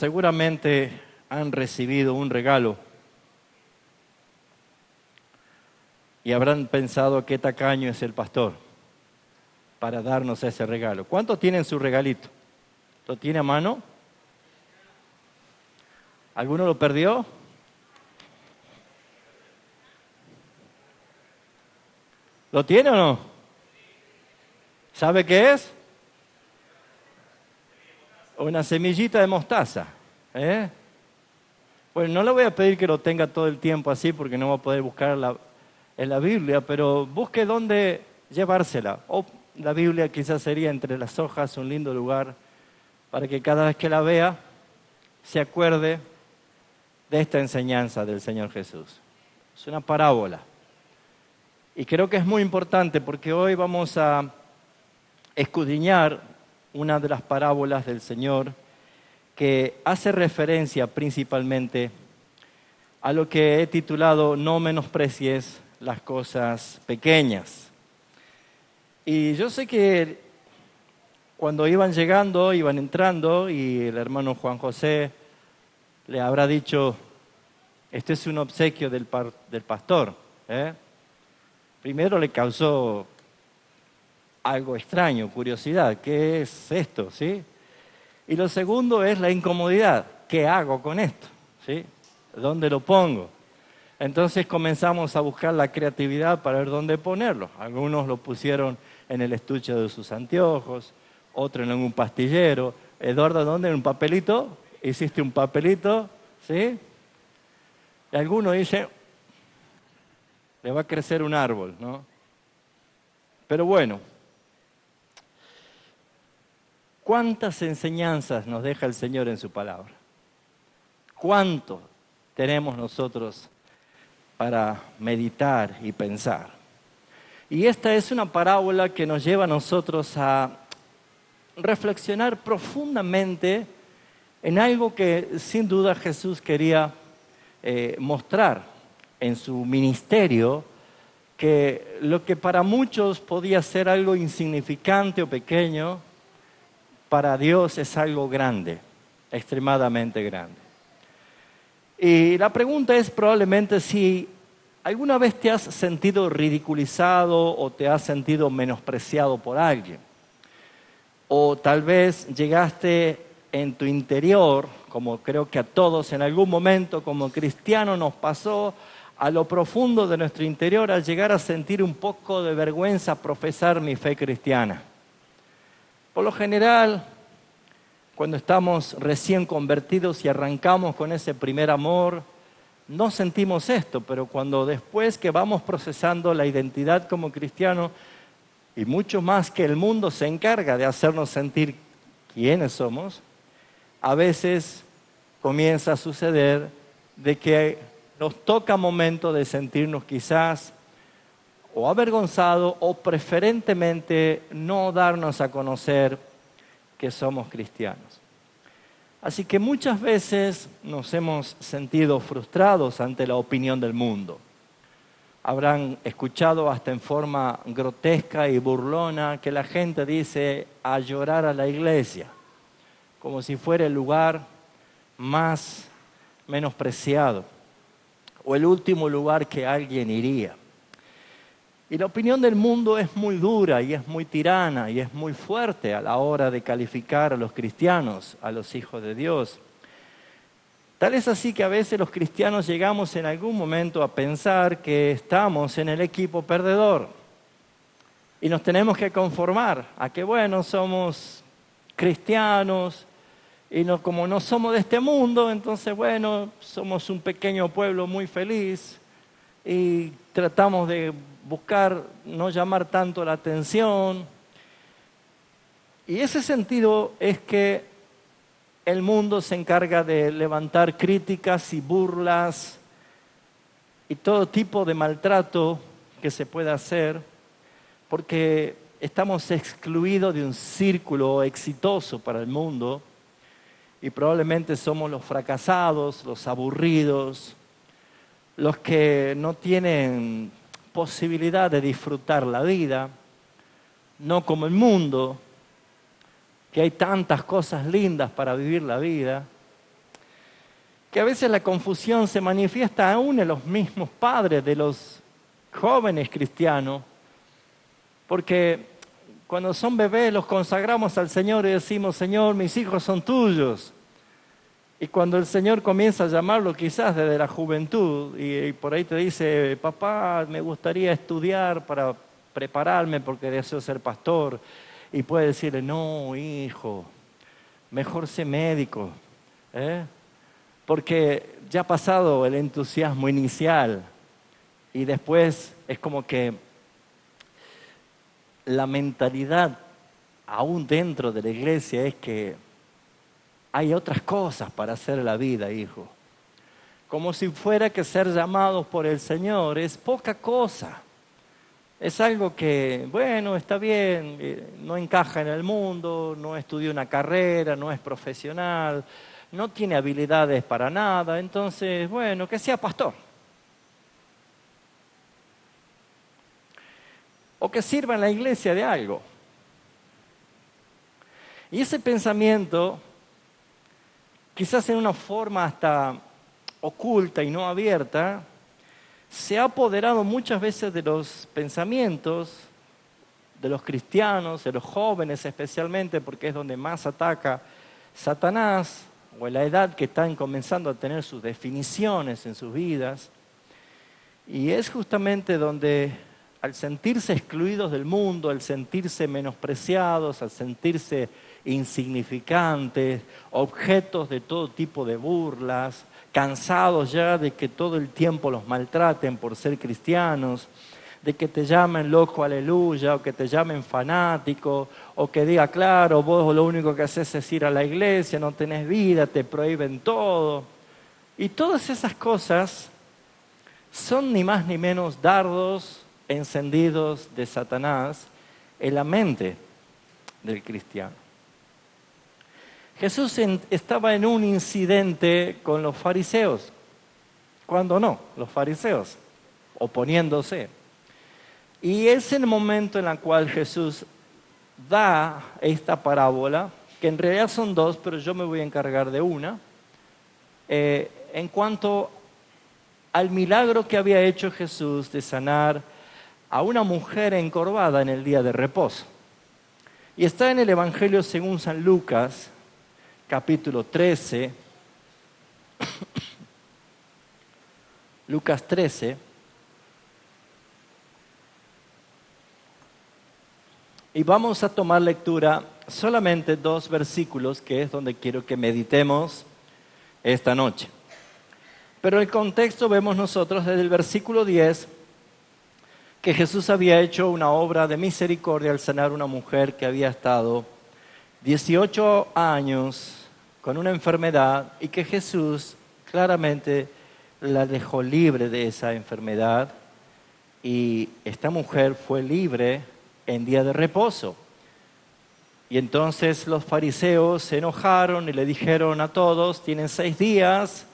seguramente han recibido un regalo y habrán pensado qué tacaño es el pastor para darnos ese regalo. ¿Cuántos tienen su regalito? ¿Lo tiene a mano? ¿Alguno lo perdió? ¿Lo tiene o no? ¿Sabe qué es? Una semillita de mostaza. Bueno, no le voy a pedir que lo tenga todo el tiempo así porque no va a poder buscar en la Biblia, pero busque dónde llevársela. O la Biblia quizás sería entre las hojas un lindo lugar para que cada vez que la vea se acuerde de esta enseñanza del Señor Jesús. Es una parábola. Y creo que es muy importante porque hoy vamos a escudriñar una de las parábolas del Señor que hace referencia principalmente a lo que he titulado No menosprecies las cosas pequeñas. Y yo sé que cuando iban llegando, iban entrando y el hermano Juan José le habrá dicho, este es un obsequio del pastor. Primero le causó algo extraño, curiosidad, ¿qué es esto? ¿Sí? Y lo segundo es la incomodidad, ¿qué hago con esto? ¿Sí? ¿Dónde lo pongo? Entonces comenzamos a buscar la creatividad para ver dónde ponerlo. Algunos lo pusieron en el estuche de sus anteojos, otro en un pastillero. Eduardo, ¿dónde? ¿En un papelito? ¿Hiciste un papelito? ¿Sí? Y algunos dicen, le va a crecer un árbol, ¿no? Pero bueno, ¿cuántas enseñanzas nos deja el Señor en su palabra? ¿Cuánto tenemos nosotros para meditar y pensar? Y esta es una parábola que nos lleva a nosotros a reflexionar profundamente en algo que sin duda Jesús quería mostrar en su ministerio, que lo que para muchos podía ser algo insignificante o pequeño, para Dios es algo grande, extremadamente grande. Y la pregunta es probablemente si alguna vez te has sentido ridiculizado o te has sentido menospreciado por alguien. O tal vez llegaste en tu interior, como creo que a todos en algún momento como cristiano nos pasó, a lo profundo de nuestro interior, al llegar a sentir un poco de vergüenza profesar mi fe cristiana. Por lo general, cuando estamos recién convertidos y arrancamos con ese primer amor, no sentimos esto, pero cuando después que vamos procesando la identidad como cristiano, y mucho más que el mundo se encarga de hacernos sentir quiénes somos, a veces comienza a suceder de que nos toca momento de sentirnos quizás o avergonzados o preferentemente no darnos a conocer que somos cristianos. Así que muchas veces nos hemos sentido frustrados ante la opinión del mundo. Habrán escuchado hasta en forma grotesca y burlona que la gente dice a llorar a la iglesia, como si fuera el lugar más menospreciado o el último lugar que alguien iría. Y la opinión del mundo es muy dura y es muy tirana y es muy fuerte a la hora de calificar a los cristianos, a los hijos de Dios. Tal es así que a veces los cristianos llegamos en algún momento a pensar que estamos en el equipo perdedor y nos tenemos que conformar a que, bueno, somos cristianos y como no somos de este mundo, entonces, bueno, somos un pequeño pueblo muy feliz y tratamos de buscar no llamar tanto la atención. Y ese sentido es que el mundo se encarga de levantar críticas y burlas y todo tipo de maltrato que se pueda hacer, porque estamos excluidos de un círculo exitoso para el mundo y probablemente somos los fracasados, los aburridos, los que no tienen posibilidad de disfrutar la vida, no como el mundo, que hay tantas cosas lindas para vivir la vida, que a veces la confusión se manifiesta aún en los mismos padres de los jóvenes cristianos, porque cuando son bebés los consagramos al Señor y decimos, Señor, mis hijos son tuyos. Y cuando el Señor comienza a llamarlo quizás desde la juventud y por ahí te dice, papá, me gustaría estudiar para prepararme porque deseo ser pastor. Y puede decirle, no, hijo, mejor sé médico, porque ya ha pasado el entusiasmo inicial y después es como que la mentalidad aún dentro de la iglesia es que hay otras cosas para hacer en la vida, hijo. Como si fuera que ser llamados por el Señor es poca cosa. Es algo que, bueno, está bien, no encaja en el mundo, no estudió una carrera, no es profesional, no tiene habilidades para nada, entonces, bueno, que sea pastor. O que sirva en la iglesia de algo. Y ese pensamiento, quizás en una forma hasta oculta y no abierta, se ha apoderado muchas veces de los pensamientos de los cristianos, de los jóvenes especialmente, porque es donde más ataca Satanás, o en la edad que están comenzando a tener sus definiciones en sus vidas. Y es justamente donde, al sentirse excluidos del mundo, al sentirse menospreciados, al sentirse insignificantes, objetos de todo tipo de burlas, cansados ya de que todo el tiempo los maltraten por ser cristianos, de que te llamen loco aleluya, o que te llamen fanático, o que diga, claro, vos lo único que haces es ir a la iglesia, no tenés vida, te prohíben todo. Y todas esas cosas son ni más ni menos dardos encendidos de Satanás en la mente del cristiano. Jesús estaba en un incidente con los fariseos. ¿Cuándo no? Los fariseos oponiéndose. Y es el momento en el cual Jesús da esta parábola, que en realidad son dos, pero yo me voy a encargar de una, en cuanto al milagro que había hecho Jesús de sanar a una mujer encorvada en el día de reposo. Y está en el Evangelio según San Lucas, capítulo 13, Lucas 13, y vamos a tomar lectura solamente 2 versículos, que es donde quiero que meditemos esta noche. Pero el contexto vemos nosotros desde el versículo 10, que Jesús había hecho una obra de misericordia al sanar a una mujer que había estado 18 años con una enfermedad y que Jesús claramente la dejó libre de esa enfermedad y esta mujer fue libre en día de reposo. Y entonces los fariseos se enojaron y le dijeron a todos, tienen 6 días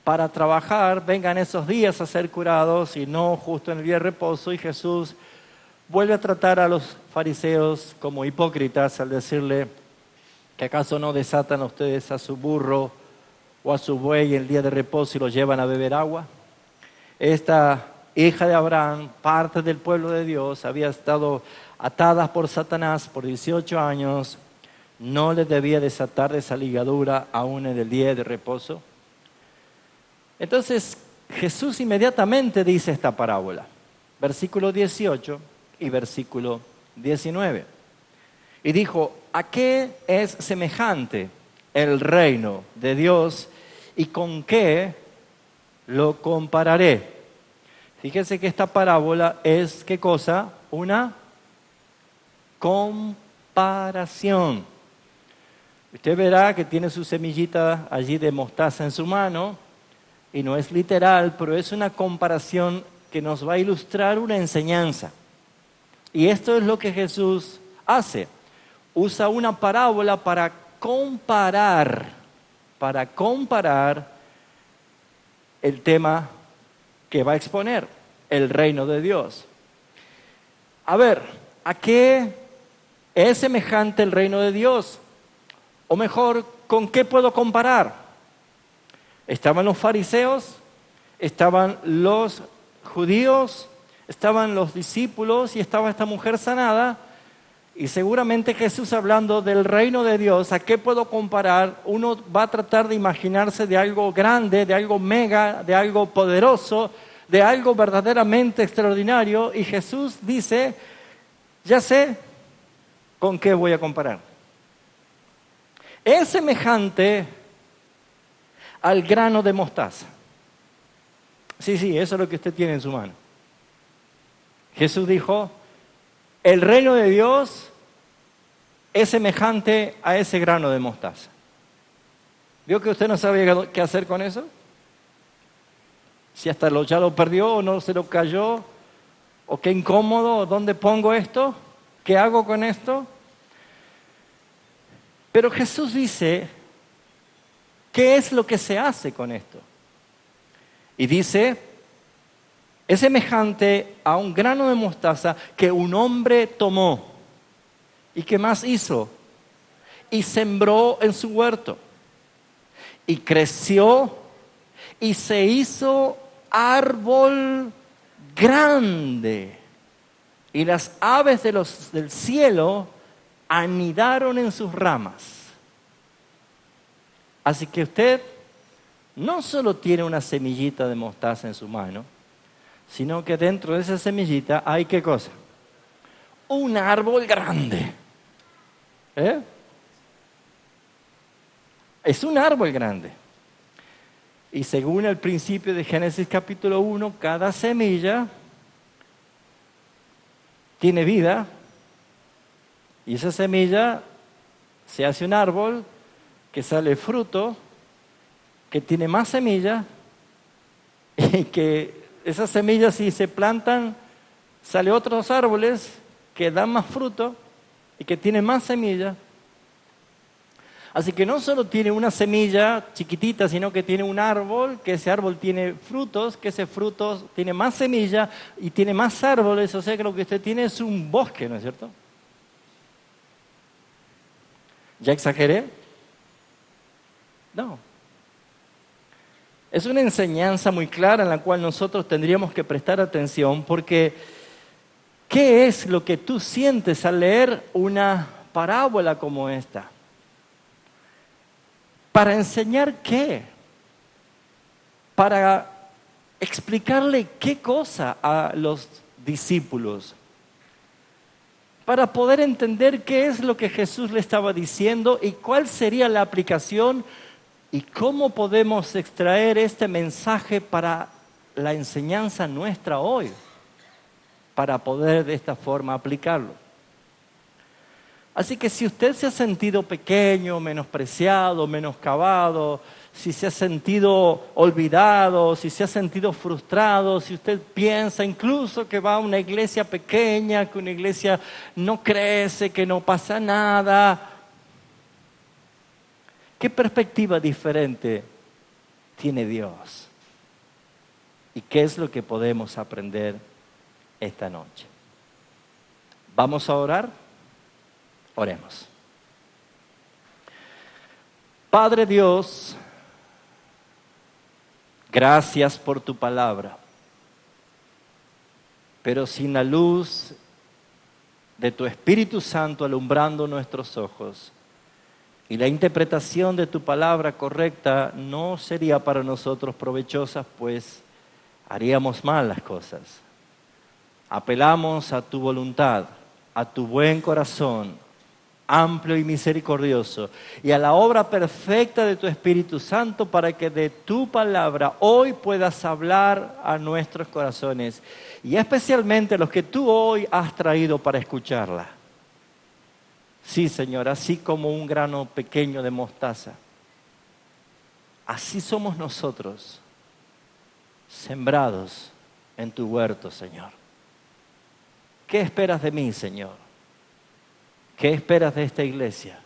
para trabajar, vengan esos días a ser curados y no justo en el día de reposo. Y Jesús vuelve a tratar a los fariseos como hipócritas al decirle, ¿que acaso no desatan ustedes a su burro o a su buey el día de reposo y lo llevan a beber agua? Esta hija de Abraham, parte del pueblo de Dios, había estado atada por Satanás por 18 años, ¿no le debía desatar de esa ligadura aún en el día de reposo? Entonces Jesús inmediatamente dice esta parábola, versículo 18 y versículo 19. Y dijo, ¿a qué es semejante el reino de Dios y con qué lo compararé? Fíjense que esta parábola es, ¿qué cosa? Una comparación. Usted verá que tiene su semillita allí de mostaza en su mano y no es literal, pero es una comparación que nos va a ilustrar una enseñanza. Y esto es lo que Jesús hace. Usa una parábola para comparar el tema que va a exponer, el reino de Dios. A ver, ¿a qué es semejante el reino de Dios? O mejor, ¿con qué puedo comparar? Estaban los fariseos, estaban los judíos, estaban los discípulos y estaba esta mujer sanada. Y seguramente Jesús, hablando del reino de Dios, ¿a qué puedo comparar? Uno va a tratar de imaginarse de algo grande, de algo mega, de algo poderoso, de algo verdaderamente extraordinario. Y Jesús dice, ya sé con qué voy a comparar. Es semejante al grano de mostaza. Sí, eso es lo que usted tiene en su mano. Jesús dijo, el reino de Dios es semejante a ese grano de mostaza. ¿Vio que usted no sabe qué hacer con eso? Si hasta ya lo perdió o no se lo cayó, o qué incómodo, ¿dónde pongo esto? ¿Qué hago con esto? Pero Jesús dice, ¿qué es lo que se hace con esto? Y dice, es semejante a un grano de mostaza que un hombre tomó. ¿Y qué más hizo? Y sembró en su huerto. Y creció y se hizo árbol grande. Y las aves del cielo anidaron en sus ramas. Así que usted no solo tiene una semillita de mostaza en su mano, sino que dentro de esa semillita hay ¿qué cosa? Un árbol grande. Es un árbol grande. Y según el principio de Génesis capítulo 1, cada semilla tiene vida. Y esa semilla se hace un árbol que sale fruto, que tiene más semillas, y que esas semillas, si se plantan, salen otros árboles que dan más fruto y que tienen más semillas. Así que no solo tiene una semilla chiquitita, sino que tiene un árbol, que ese árbol tiene frutos, que ese fruto tiene más semilla y tiene más árboles. O sea que lo que usted tiene es un bosque, ¿no es cierto? ¿Ya exageré? No. Es una enseñanza muy clara en la cual nosotros tendríamos que prestar atención, porque ¿qué es lo que tú sientes al leer una parábola como esta? ¿Para enseñar qué? ¿Para explicarle qué cosa a los discípulos? Para poder entender qué es lo que Jesús le estaba diciendo y cuál sería la aplicación y cómo podemos extraer este mensaje para la enseñanza nuestra hoy, para poder de esta forma aplicarlo. Así que si usted se ha sentido pequeño, menospreciado, menoscabado, si se ha sentido olvidado, si se ha sentido frustrado, si usted piensa incluso que va a una iglesia pequeña, que una iglesia no crece, que no pasa nada, ¿qué perspectiva diferente tiene Dios? ¿Y qué es lo que podemos aprender esta noche? ¿Vamos a orar? Oremos. Padre Dios, gracias por tu palabra, pero sin la luz de tu Espíritu Santo alumbrando nuestros ojos y la interpretación de tu palabra correcta no sería para nosotros provechosa, pues haríamos mal las cosas. Apelamos a tu voluntad, a tu buen corazón, amplio y misericordioso, y a la obra perfecta de tu Espíritu Santo para que de tu palabra hoy puedas hablar a nuestros corazones y especialmente a los que tú hoy has traído para escucharla. Sí, Señor, así como un grano pequeño de mostaza, así somos nosotros, sembrados en tu huerto, Señor. ¿Qué esperas de mí, Señor? ¿Qué esperas de esta iglesia?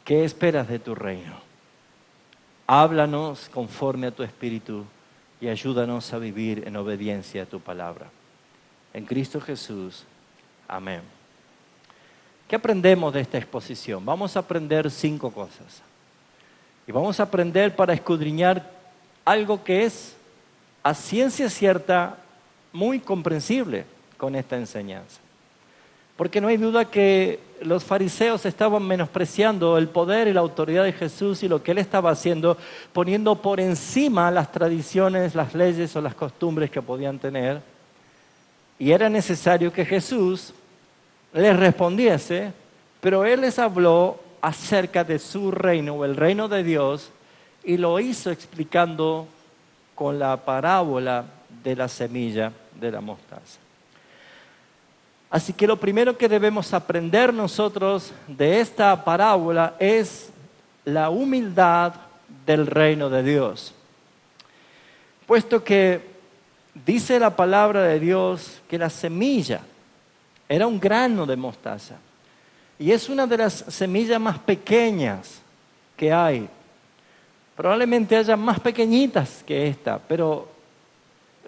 ¿Qué esperas de tu reino? Háblanos conforme a tu espíritu y ayúdanos a vivir en obediencia a tu palabra. En Cristo Jesús. Amén. ¿Qué aprendemos de esta exposición? Vamos a aprender 5 cosas. Y vamos a aprender para escudriñar algo que es a ciencia cierta muy comprensible con esta enseñanza. Porque no hay duda que los fariseos estaban menospreciando el poder y la autoridad de Jesús y lo que Él estaba haciendo, poniendo por encima las tradiciones, las leyes o las costumbres que podían tener. Y era necesario que Jesús les respondiese, pero Él les habló acerca de su reino, o el reino de Dios, y lo hizo explicando con la parábola de la semilla de la mostaza. Así que lo primero que debemos aprender nosotros de esta parábola es la humildad del reino de Dios. Puesto que dice la palabra de Dios que la semilla era un grano de mostaza. Y es una de las semillas más pequeñas que hay. Probablemente haya más pequeñitas que esta, pero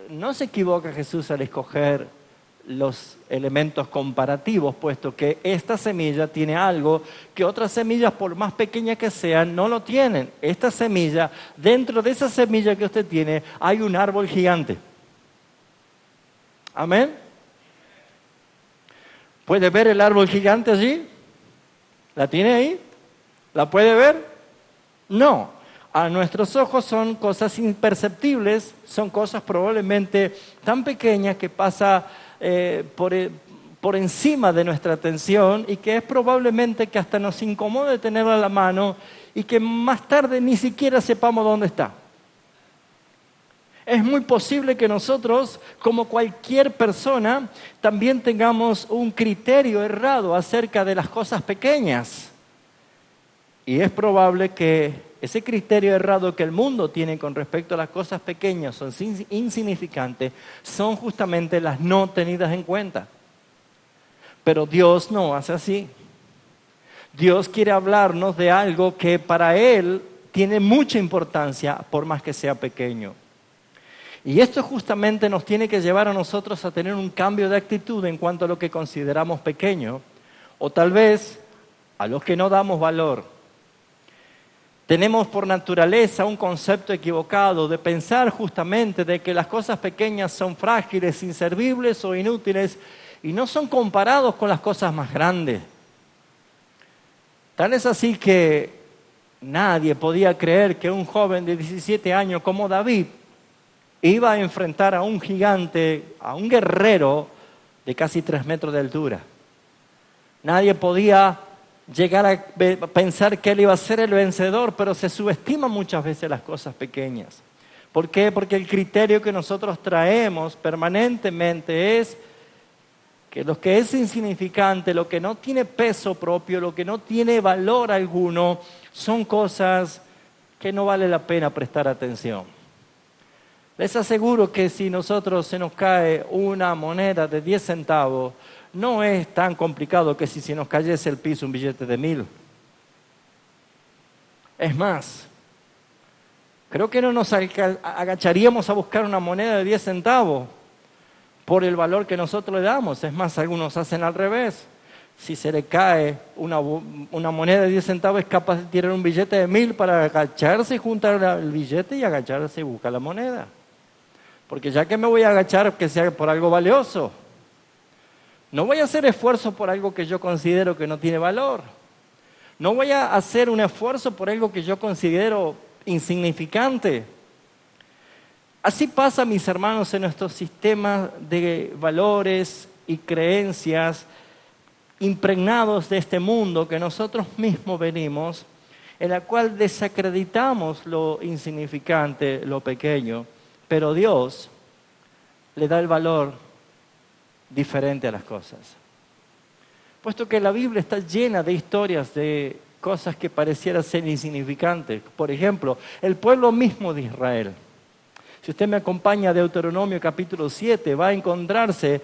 no se equivoca Jesús al escoger los elementos comparativos, puesto que esta semilla tiene algo que otras semillas, por más pequeñas que sean, no lo tienen. Esta semilla, dentro de esa semilla que usted tiene, hay un árbol gigante. ¿Amén? ¿Puede ver el árbol gigante allí? ¿La tiene ahí? ¿La puede ver? No. A nuestros ojos son cosas imperceptibles, son cosas probablemente tan pequeñas que pasa por encima de nuestra atención y que es probablemente que hasta nos incomode tenerla a la mano y que más tarde ni siquiera sepamos dónde está. Es muy posible que nosotros, como cualquier persona, también tengamos un criterio errado acerca de las cosas pequeñas. Y es probable que ese criterio errado que el mundo tiene con respecto a las cosas pequeñas o insignificantes son justamente las no tenidas en cuenta. Pero Dios no hace así. Dios quiere hablarnos de algo que para Él tiene mucha importancia, por más que sea pequeño. Y esto justamente nos tiene que llevar a nosotros a tener un cambio de actitud en cuanto a lo que consideramos pequeño, o tal vez a los que no damos valor. Tenemos por naturaleza un concepto equivocado de pensar justamente de que las cosas pequeñas son frágiles, inservibles o inútiles y no son comparados con las cosas más grandes. Tal es así que nadie podía creer que un joven de 17 años como David iba a enfrentar a un gigante, a un guerrero de casi 3 metros de altura. Nadie podía llegar a pensar que él iba a ser el vencedor, pero se subestiman muchas veces las cosas pequeñas. ¿Por qué? Porque el criterio que nosotros traemos permanentemente es que lo que es insignificante, lo que no tiene peso propio, lo que no tiene valor alguno, son cosas que no vale la pena prestar atención. Les aseguro que si nosotros se nos cae una moneda de 10 centavos, no es tan complicado que si se nos cayese el piso un billete de 1,000. Es más, creo que no nos agacharíamos a buscar una moneda de 10 centavos por el valor que nosotros le damos. Es más, algunos hacen al revés. Si se le cae una moneda de 10 centavos, es capaz de tirar un billete de 1,000 para agacharse y juntar el billete y agacharse y buscar la moneda. Porque ya que me voy a agachar, que sea por algo valioso. No voy a hacer esfuerzo por algo que yo considero que no tiene valor. No voy a hacer un esfuerzo por algo que yo considero insignificante. Así pasa, mis hermanos, en nuestro sistema de valores y creencias impregnados de este mundo que nosotros mismos venimos, en la cual desacreditamos lo insignificante, lo pequeño, pero Dios le da el valor diferente a las cosas. Puesto que la Biblia está llena de historias de cosas que parecieran ser insignificantes. Por ejemplo, el pueblo mismo de Israel. Si usted me acompaña a Deuteronomio capítulo 7, va a encontrarse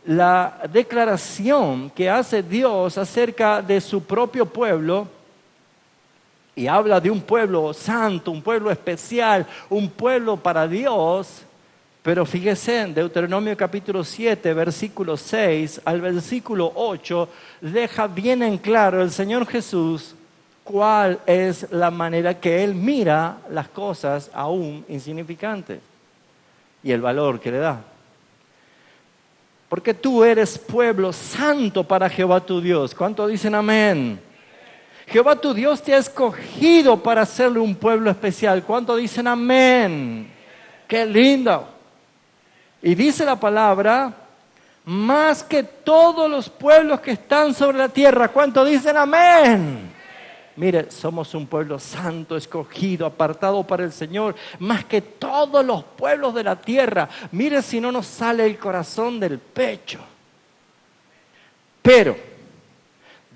la declaración que hace Dios acerca de su propio pueblo. Y habla de un pueblo santo, un pueblo especial, un pueblo para Dios. Pero fíjese, en Deuteronomio capítulo 7, versículo 6 al versículo 8, deja bien en claro el Señor Jesús cuál es la manera que Él mira las cosas aún insignificantes y el valor que le da. Porque tú eres pueblo santo para Jehová tu Dios. ¿Cuántos dicen amén? Jehová tu Dios te ha escogido para hacerle un pueblo especial. ¿Cuántos dicen amén? ¡Qué lindo! Y dice la palabra, más que todos los pueblos que están sobre la tierra. ¿Cuántos dicen amén? Mire, somos un pueblo santo, escogido, apartado para el Señor, más que todos los pueblos de la tierra. Mire si no nos sale el corazón del pecho. Pero,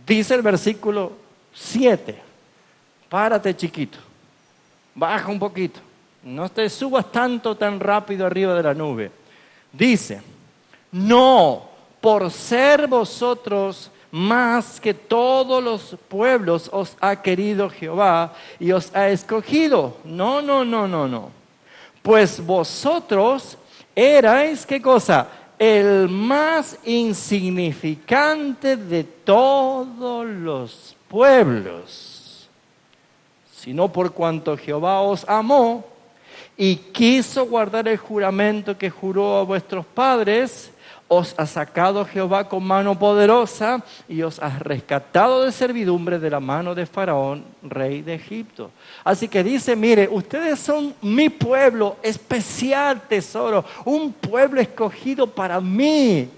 dice el versículo 7, párate chiquito, baja un poquito, no te subas tan rápido arriba de la nube. Dice, no, por ser vosotros más que todos los pueblos os ha querido Jehová y os ha escogido. No. Pues vosotros erais, ¿qué cosa? El más insignificante de todos los pueblos. Sino por cuanto Jehová os amó y quiso guardar el juramento que juró a vuestros padres, os ha sacado Jehová con mano poderosa y os ha rescatado de servidumbre de la mano de Faraón, rey de Egipto. Así que dice, mire, ustedes son mi pueblo, especial tesoro, un pueblo escogido para mí,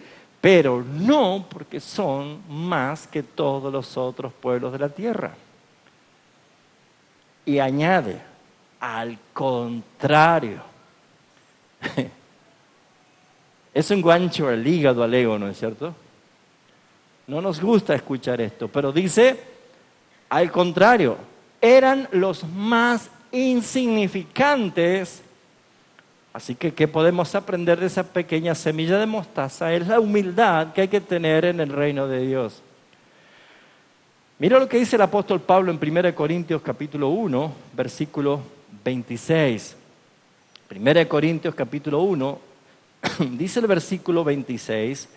pero no porque son más que todos los otros pueblos de la tierra. Y añade, al contrario. Es un gancho al hígado, al ego, ¿no es cierto? No nos gusta escuchar esto, pero dice, al contrario, eran los más insignificantes. Así que, ¿qué podemos aprender de esa pequeña semilla de mostaza? Es la humildad que hay que tener en el reino de Dios. Mira lo que dice el apóstol Pablo en 1 Corintios capítulo 1, versículo 26. 1 Corintios capítulo 1, dice el versículo 26,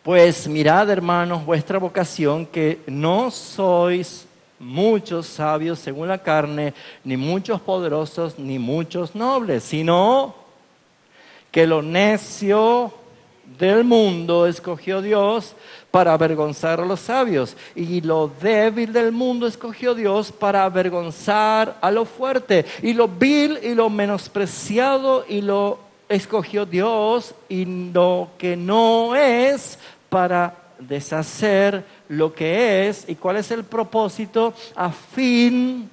pues mirad, hermanos, vuestra vocación, que no sois muchos sabios según la carne, ni muchos poderosos, ni muchos nobles, sino que lo necio del mundo escogió Dios para avergonzar a los sabios, y lo débil del mundo escogió Dios para avergonzar a lo fuerte, y lo vil y lo menospreciado y lo escogió Dios, y lo que no es, para deshacer lo que es. ¿Y cuál es el propósito? A fin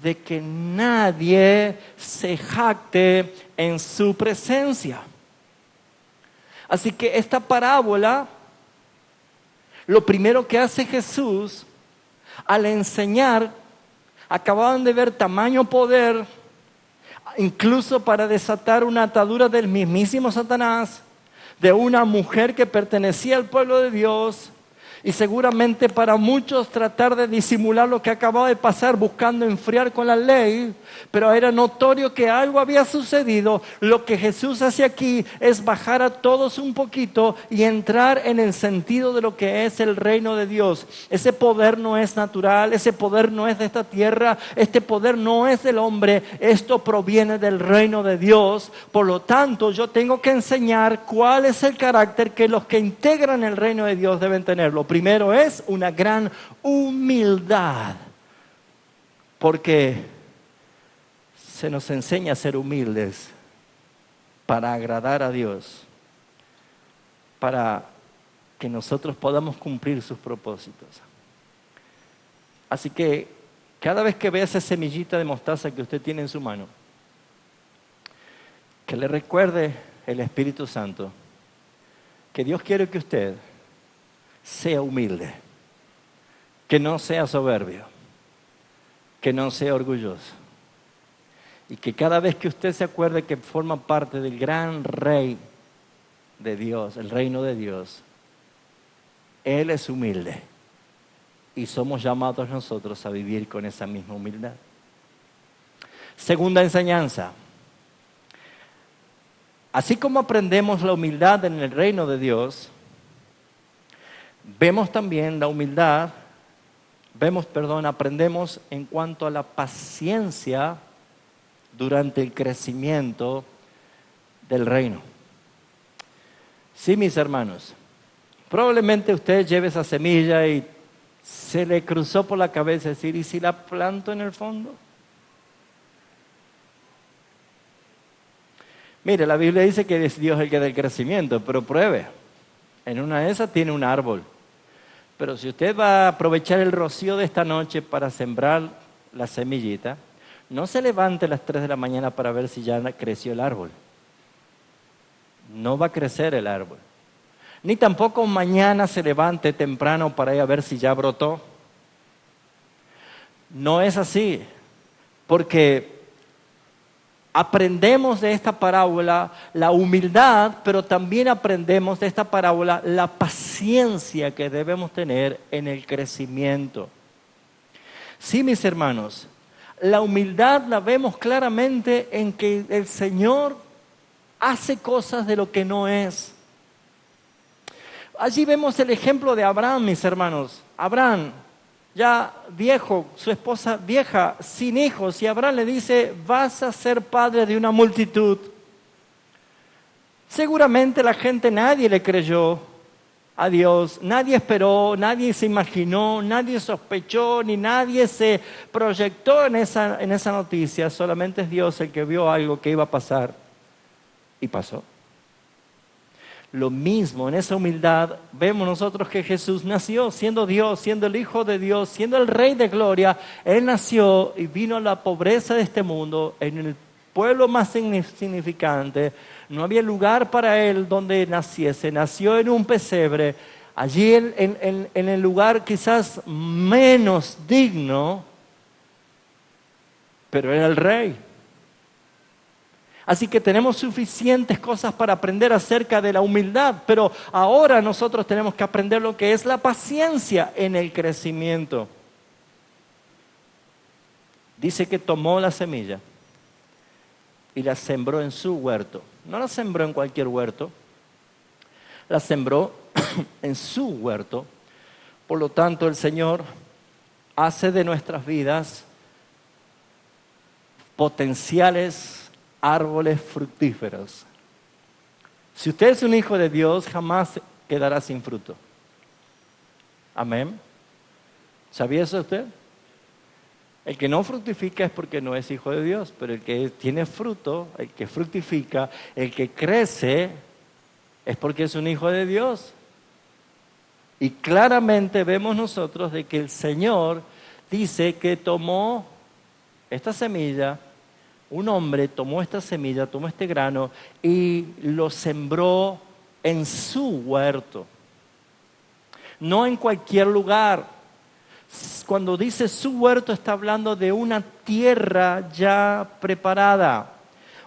de que nadie se jacte en su presencia. Así que esta parábola, lo primero que hace Jesús al enseñar, acababan de ver tamaño poder, incluso para desatar una atadura del mismísimo Satanás, de una mujer que pertenecía al pueblo de Dios, y seguramente para muchos tratar de disimular lo que acababa de pasar buscando enfriar con la ley, pero era notorio que algo había sucedido. Lo que Jesús hace aquí es bajar a todos un poquito y entrar en el sentido de lo que es el reino de Dios. Ese poder no es natural, ese poder no es de esta tierra, este poder no es del hombre, esto proviene del reino de Dios. Por lo tanto, yo tengo que enseñar cuál es el carácter que los que integran el reino de Dios deben tener. Lo primero es una gran humildad, porque se nos enseña a ser humildes para agradar a Dios, para que nosotros podamos cumplir sus propósitos. Así que cada vez que vea esa semillita de mostaza que usted tiene en su mano, que le recuerde el Espíritu Santo que Dios quiere que usted sea humilde, que no sea soberbio, que no sea orgulloso, y que cada vez que usted se acuerde que forma parte del gran rey de Dios, el reino de Dios, Él es humilde, y somos llamados nosotros a vivir con esa misma humildad. Segunda enseñanza: así como aprendemos la humildad en el reino de Dios, vemos también la humildad aprendemos en cuanto a la paciencia durante el crecimiento del reino. Sí, mis hermanos, probablemente usted lleve esa semilla y se le cruzó por la cabeza decir, ¿y si la planto en el fondo? Mire, la Biblia dice que es Dios el que da el crecimiento, pero pruebe. En una de esas tiene un árbol. Pero si usted va a aprovechar el rocío de esta noche para sembrar la semillita, no se levante a las 3 de la mañana para ver si ya creció el árbol. No va a crecer el árbol. Ni tampoco mañana se levante temprano para ir a ver si ya brotó. No es así, porque aprendemos de esta parábola la humildad, pero también aprendemos de esta parábola la paciencia que debemos tener en el crecimiento. Sí, mis hermanos, la humildad la vemos claramente en que el Señor hace cosas de lo que no es. Allí vemos el ejemplo de Abraham, mis hermanos. Abraham, ya viejo, su esposa vieja, sin hijos, y Abraham le dice, vas a ser padre de una multitud. Seguramente la gente, nadie le creyó a Dios, nadie esperó, nadie se imaginó, nadie sospechó, ni nadie se proyectó en esa noticia. Solamente es Dios el que vio algo que iba a pasar y pasó. Lo mismo, en esa humildad, vemos nosotros que Jesús nació siendo Dios, siendo el Hijo de Dios, siendo el Rey de Gloria. Él nació y vino a la pobreza de este mundo, en el pueblo más insignificante. No había lugar para Él donde naciese. Nació en un pesebre, allí en el lugar quizás menos digno, pero era el Rey. Así que tenemos suficientes cosas para aprender acerca de la humildad, pero ahora nosotros tenemos que aprender lo que es la paciencia en el crecimiento. Dice que tomó la semilla y la sembró en su huerto. No la sembró en cualquier huerto, la sembró en su huerto. Por lo tanto, el Señor hace de nuestras vidas potenciales árboles fructíferos. Si usted es un hijo de Dios, jamás quedará sin fruto. Amén. ¿Sabía eso usted? El que no fructifica es porque no es hijo de Dios, pero el que tiene fruto, el que fructifica, el que crece, es porque es un hijo de Dios. Y claramente vemos nosotros de que el Señor dice que tomó esta semilla. Un hombre tomó esta semilla, tomó este grano y lo sembró en su huerto. No en cualquier lugar. Cuando dice su huerto está hablando de una tierra ya preparada,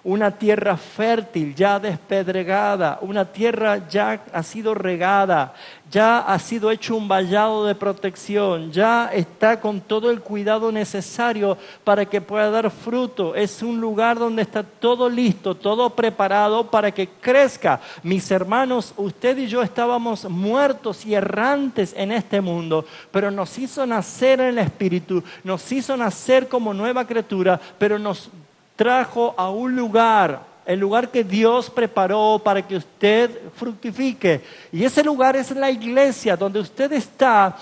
una tierra fértil, ya despedregada, una tierra ya ha sido regada, ya ha sido hecho un vallado de protección, ya está con todo el cuidado necesario para que pueda dar fruto. Es un lugar donde está todo listo, todo preparado para que crezca. Mis hermanos, usted y yo estábamos muertos y errantes en este mundo, pero nos hizo nacer en el Espíritu, nos hizo nacer como nueva criatura, pero nos trajo a un lugar, el lugar que Dios preparó para que usted fructifique. Y ese lugar es la iglesia, donde usted está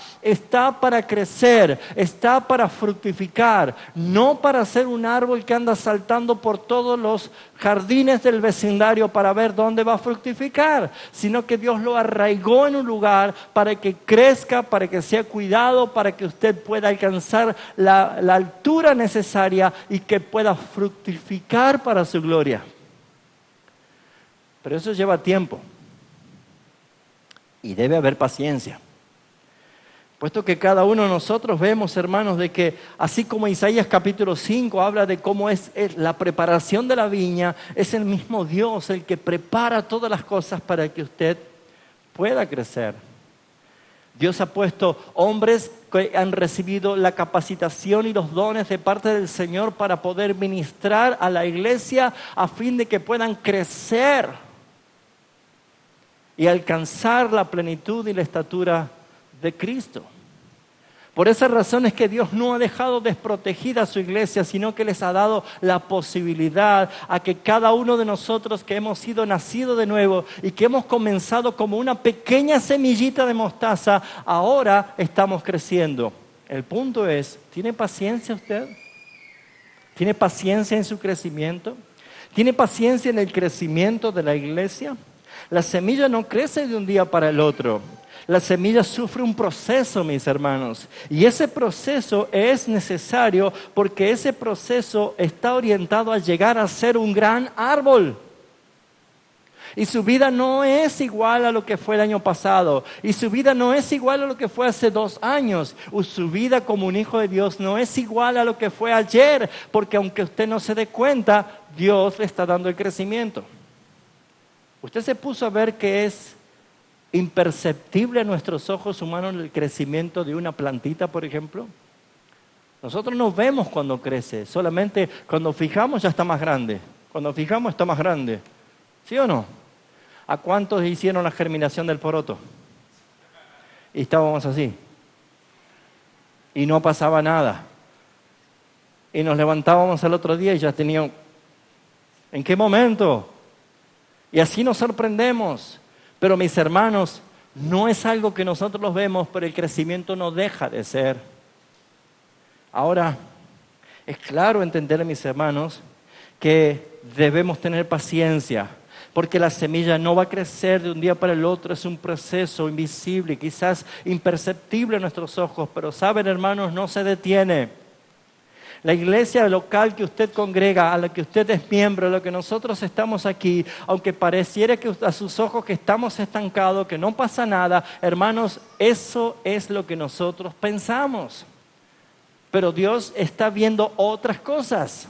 para crecer, está para fructificar, no para ser un árbol que anda saltando por todos los jardines del vecindario para ver dónde va a fructificar, sino que Dios lo arraigó en un lugar para que crezca, para que sea cuidado, para que usted pueda alcanzar la altura necesaria y que pueda fructificar para su gloria. Pero eso lleva tiempo y debe haber paciencia. Puesto que cada uno de nosotros vemos, hermanos, de que así como Isaías capítulo 5 habla de cómo es la preparación de la viña, es el mismo Dios el que prepara todas las cosas para que usted pueda crecer. Dios ha puesto hombres que han recibido la capacitación y los dones de parte del Señor para poder ministrar a la iglesia a fin de que puedan crecer y alcanzar la plenitud y la estatura de Cristo. Por esa razón es que Dios no ha dejado desprotegida a su iglesia, sino que les ha dado la posibilidad a que cada uno de nosotros que hemos sido nacidos de nuevo y que hemos comenzado como una pequeña semillita de mostaza, ahora estamos creciendo. El punto es, ¿tiene paciencia usted? ¿Tiene paciencia en su crecimiento? ¿Tiene paciencia en el crecimiento de la iglesia? La semilla no crece de un día para el otro. La semilla sufre un proceso, mis hermanos, y ese proceso es necesario porque ese proceso está orientado a llegar a ser un gran árbol. Y su vida no es igual a lo que fue el año pasado, y su vida no es igual a lo que fue hace 2 años, su vida como un hijo de Dios no es igual a lo que fue ayer, porque aunque usted no se dé cuenta, Dios le está dando el crecimiento. Usted se puso a ver que es imperceptible a nuestros ojos humanos el crecimiento de una plantita, por ejemplo. Nosotros no vemos cuando crece, solamente cuando fijamos ya está más grande. Cuando fijamos está más grande. ¿Sí o no? ¿A cuántos hicieron la germinación del poroto? Y estábamos así. Y no pasaba nada. Y nos levantábamos al otro día y ya teníamos... ¿En qué momento? Y así nos sorprendemos. Pero mis hermanos, no es algo que nosotros los vemos, pero el crecimiento no deja de ser. Ahora, es claro entender, mis hermanos, que debemos tener paciencia, porque la semilla no va a crecer de un día para el otro, es un proceso invisible, quizás imperceptible a nuestros ojos, pero saben, hermanos, no se detiene. La iglesia local que usted congrega, a la que usted es miembro, a la que nosotros estamos aquí, aunque pareciera que a sus ojos que estamos estancados, que no pasa nada, hermanos, eso es lo que nosotros pensamos. Pero Dios está viendo otras cosas.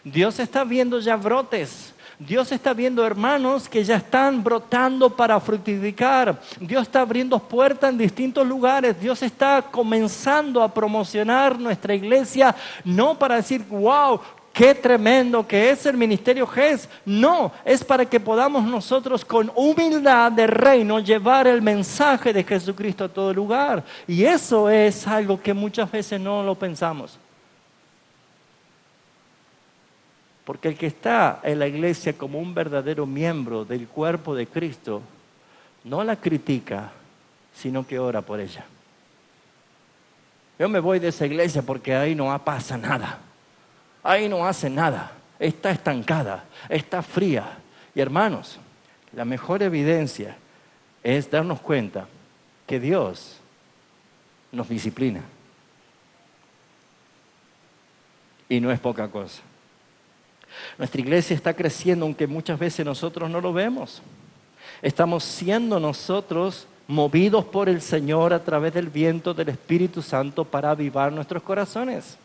Dios está viendo ya brotes. Dios está viendo hermanos que ya están brotando para fructificar. Dios está abriendo puertas en distintos lugares. Dios está comenzando a promocionar nuestra iglesia, no para decir, wow, qué tremendo que es el ministerio GES. No, es para que podamos nosotros con humildad de reino llevar el mensaje de Jesucristo a todo lugar. Y eso es algo que muchas veces no lo pensamos. Porque el que está en la iglesia como un verdadero miembro del cuerpo de Cristo, no la critica, sino que ora por ella. Yo me voy de esa iglesia porque ahí no pasa nada. Ahí no hace nada. Está estancada, está fría. Y hermanos, la mejor evidencia es darnos cuenta que Dios nos disciplina. Y no es poca cosa. Nuestra iglesia está creciendo, aunque muchas veces nosotros no lo vemos. Estamos siendo nosotros movidos por el Señor a través del viento del Espíritu Santo para avivar nuestros corazones.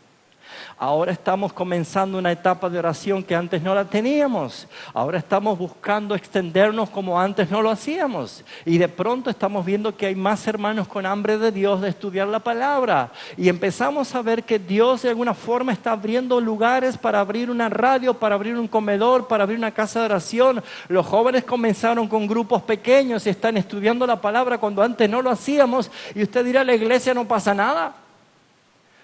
Ahora estamos comenzando una etapa de oración que antes no la teníamos. Ahora estamos buscando extendernos como antes no lo hacíamos. Y de pronto estamos viendo que hay más hermanos con hambre de Dios de estudiar la palabra. Y empezamos a ver que Dios de alguna forma está abriendo lugares para abrir una radio, para abrir un comedor, para abrir una casa de oración. Los jóvenes comenzaron con grupos pequeños y están estudiando la palabra cuando antes no lo hacíamos. Y usted dirá, la iglesia no pasa nada.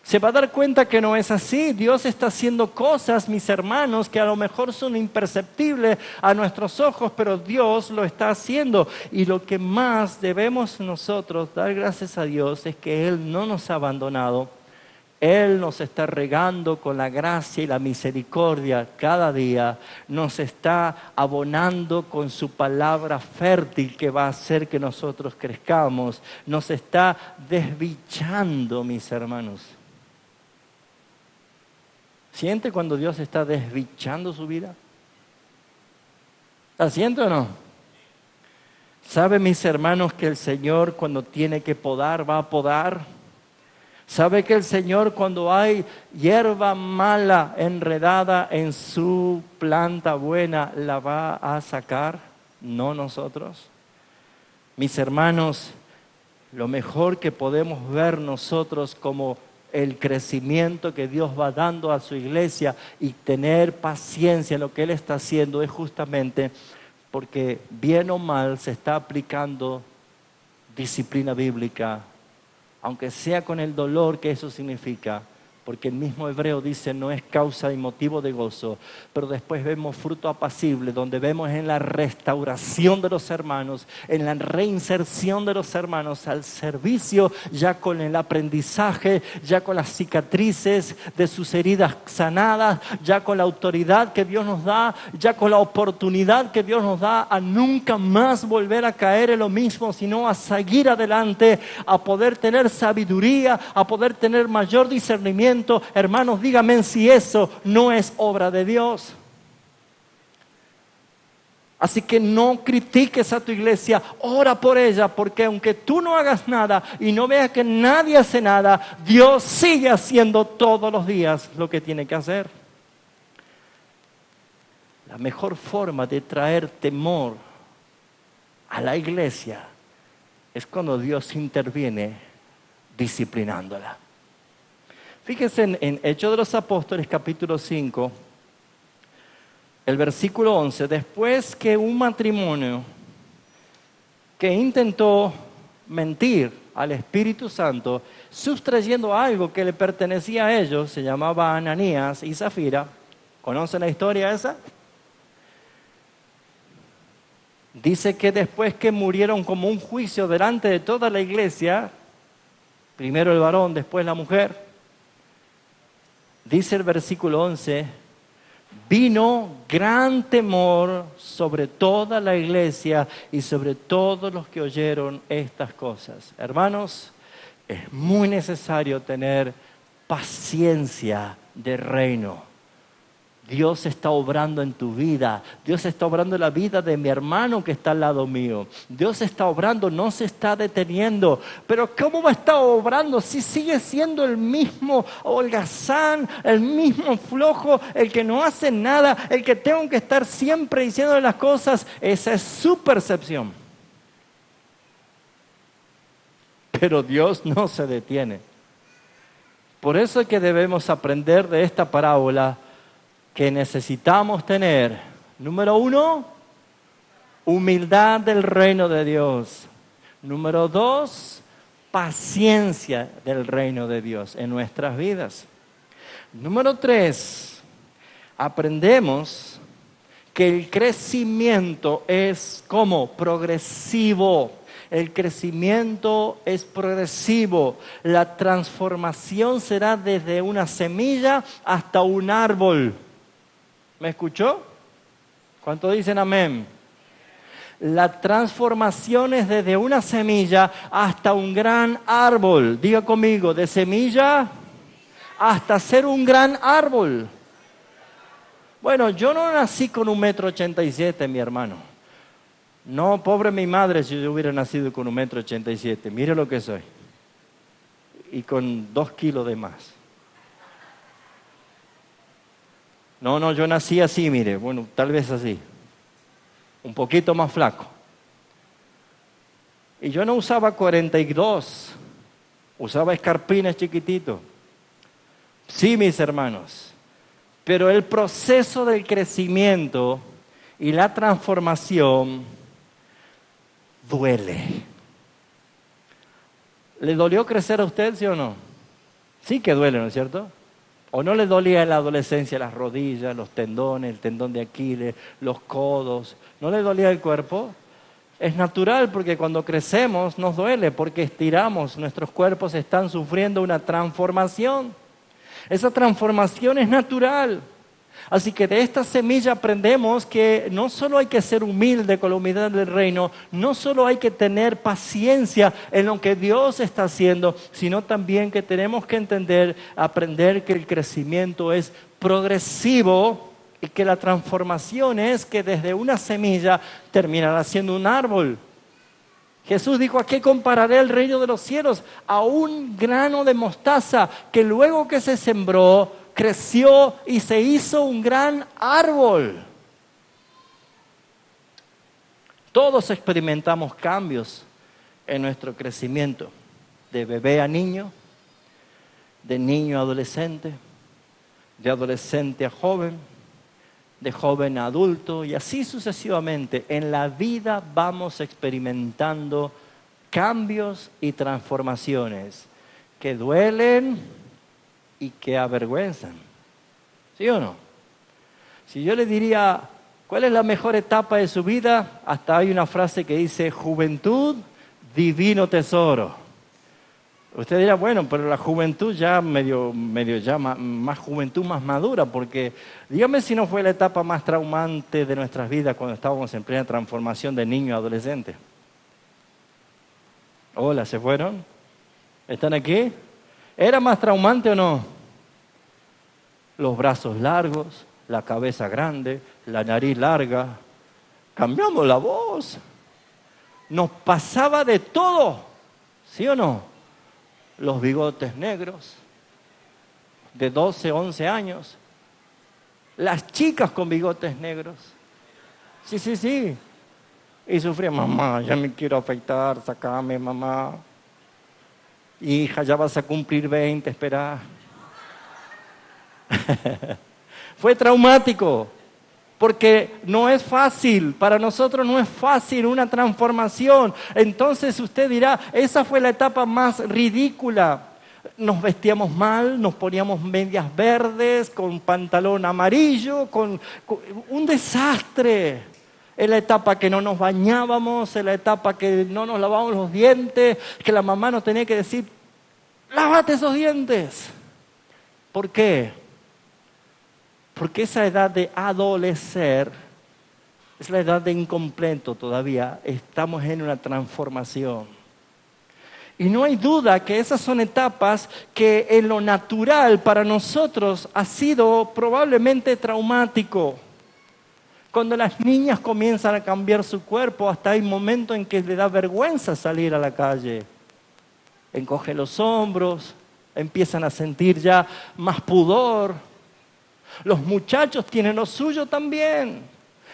Se va a dar cuenta que no es así. Dios está haciendo cosas, mis hermanos, que a lo mejor son imperceptibles a nuestros ojos, pero Dios lo está haciendo. Y lo que más debemos nosotros dar gracias a Dios es que Él no nos ha abandonado. Él nos está regando con la gracia y la misericordia cada día. Nos está abonando con su palabra fértil que va a hacer que nosotros crezcamos. Nos está desbichando, mis hermanos. ¿Siente cuando Dios está desbichando su vida? ¿La siente o no? ¿Sabe, mis hermanos, que el Señor cuando tiene que podar, va a podar? ¿Sabe que el Señor cuando hay hierba mala enredada en su planta buena, la va a sacar? No nosotros. Mis hermanos, lo mejor que podemos ver nosotros como el crecimiento que Dios va dando a su iglesia y tener paciencia en lo que Él está haciendo es justamente porque bien o mal se está aplicando disciplina bíblica aunque sea con el dolor que eso significa, porque el mismo hebreo dice no es causa y motivo de gozo, pero después vemos fruto apacible, donde vemos en la restauración de los hermanos, en la reinserción de los hermanos al servicio, ya con el aprendizaje, ya con las cicatrices de sus heridas sanadas, ya con la autoridad que Dios nos da, ya con la oportunidad que Dios nos da a nunca más volver a caer en lo mismo, sino a seguir adelante, a poder tener sabiduría, a poder tener mayor discernimiento. Hermanos, díganme si eso no es obra de Dios. Así que no critiques a tu iglesia, ora por ella, porque aunque tú no hagas nada y no veas que nadie hace nada, Dios sigue haciendo todos los días lo que tiene que hacer. La mejor forma de traer temor a la iglesia es cuando Dios interviene disciplinándola. Fíjense en Hechos de los Apóstoles, capítulo 5, el versículo 11. Después que un matrimonio que intentó mentir al Espíritu Santo, sustrayendo algo que le pertenecía a ellos, se llamaba Ananías y Zafira. ¿Conocen la historia esa? Dice que después que murieron como un juicio delante de toda la iglesia, primero el varón, después la mujer, dice el versículo 11, vino gran temor sobre toda la iglesia y sobre todos los que oyeron estas cosas. Hermanos, es muy necesario tener paciencia de reino. Dios está obrando en tu vida. Dios está obrando en la vida de mi hermano que está al lado mío. Dios está obrando, no se está deteniendo. Pero ¿cómo va a estar obrando si sigue siendo el mismo holgazán, el mismo flojo, el que no hace nada, el que tengo que estar siempre diciéndole las cosas? Esa es su percepción. Pero Dios no se detiene. Por eso es que debemos aprender de esta parábola que necesitamos tener, número 1, humildad del reino de Dios. Número 2, paciencia del reino de Dios en nuestras vidas. Número 3, aprendemos que el crecimiento es como progresivo. El crecimiento es progresivo. La transformación será desde una semilla hasta un árbol. ¿Me escuchó? ¿Cuántos dicen amén? La transformación es desde una semilla hasta un gran árbol. Diga conmigo, de semilla hasta ser un gran árbol. Bueno, yo no nací con 1,87 m, mi hermano. No, pobre mi madre si yo hubiera nacido con 1,87 m. Mire lo que soy. Y con 2 kilos de más. No, yo nací así, mire, bueno, tal vez así, un poquito más flaco. Y yo no usaba 42, usaba escarpines chiquititos. Sí, mis hermanos, pero el proceso del crecimiento y la transformación duele. ¿Le dolió crecer a usted, sí o no? Sí que duele, ¿no es cierto? ¿O no le dolía en la adolescencia las rodillas, los tendones, el tendón de Aquiles, los codos? ¿No le dolía el cuerpo? Es natural porque cuando crecemos nos duele, porque estiramos, nuestros cuerpos están sufriendo una transformación. Esa transformación es natural. Así que de esta semilla aprendemos que no solo hay que ser humilde con la humildad del reino, no solo hay que tener paciencia en lo que Dios está haciendo, sino también que tenemos que aprender que el crecimiento es progresivo y que la transformación es que desde una semilla terminará siendo un árbol. Jesús dijo, ¿a qué compararé el reino de los cielos? A un grano de mostaza que luego que se sembró, creció y se hizo un gran árbol. Todos experimentamos cambios en nuestro crecimiento, de bebé a niño, de niño a adolescente, de adolescente a joven, de joven a adulto y así sucesivamente. En la vida vamos experimentando cambios y transformaciones. que duelen y que avergüenzan. ¿Sí o no? Si yo le diría, ¿cuál es la mejor etapa de su vida? Hasta hay una frase que dice, juventud, divino tesoro. Usted dirá, bueno, pero la juventud ya medio ya más juventud más madura, porque dígame si no fue la etapa más traumante de nuestras vidas cuando estábamos en plena transformación de niño a adolescente. Hola, ¿se fueron? ¿Están aquí? ¿Era más traumante o no? Los brazos largos, la cabeza grande, la nariz larga. Cambiamos la voz. Nos pasaba de todo, ¿sí o no? Los bigotes negros, de 12, 11 años. Las chicas con bigotes negros. Sí. Y sufría, mamá, ya me quiero afeitar, sacame, mamá. Hija, ya vas a cumplir 20, espera. Fue traumático, porque no es fácil, para nosotros no es fácil una transformación. Entonces usted dirá, esa fue la etapa más ridícula. Nos vestíamos mal, nos poníamos medias verdes, con pantalón amarillo, con un desastre. Es la etapa que no nos bañábamos, es la etapa que no nos lavábamos los dientes, que la mamá nos tenía que decir, lávate esos dientes. ¿Por qué? Porque esa edad de adolecer es la edad de incompleto todavía. Estamos en una transformación. Y no hay duda que esas son etapas que en lo natural para nosotros ha sido probablemente traumático. Cuando las niñas comienzan a cambiar su cuerpo, hasta hay momentos en que le da vergüenza salir a la calle. Encoge los hombros, empiezan a sentir ya más pudor. Los muchachos tienen lo suyo también.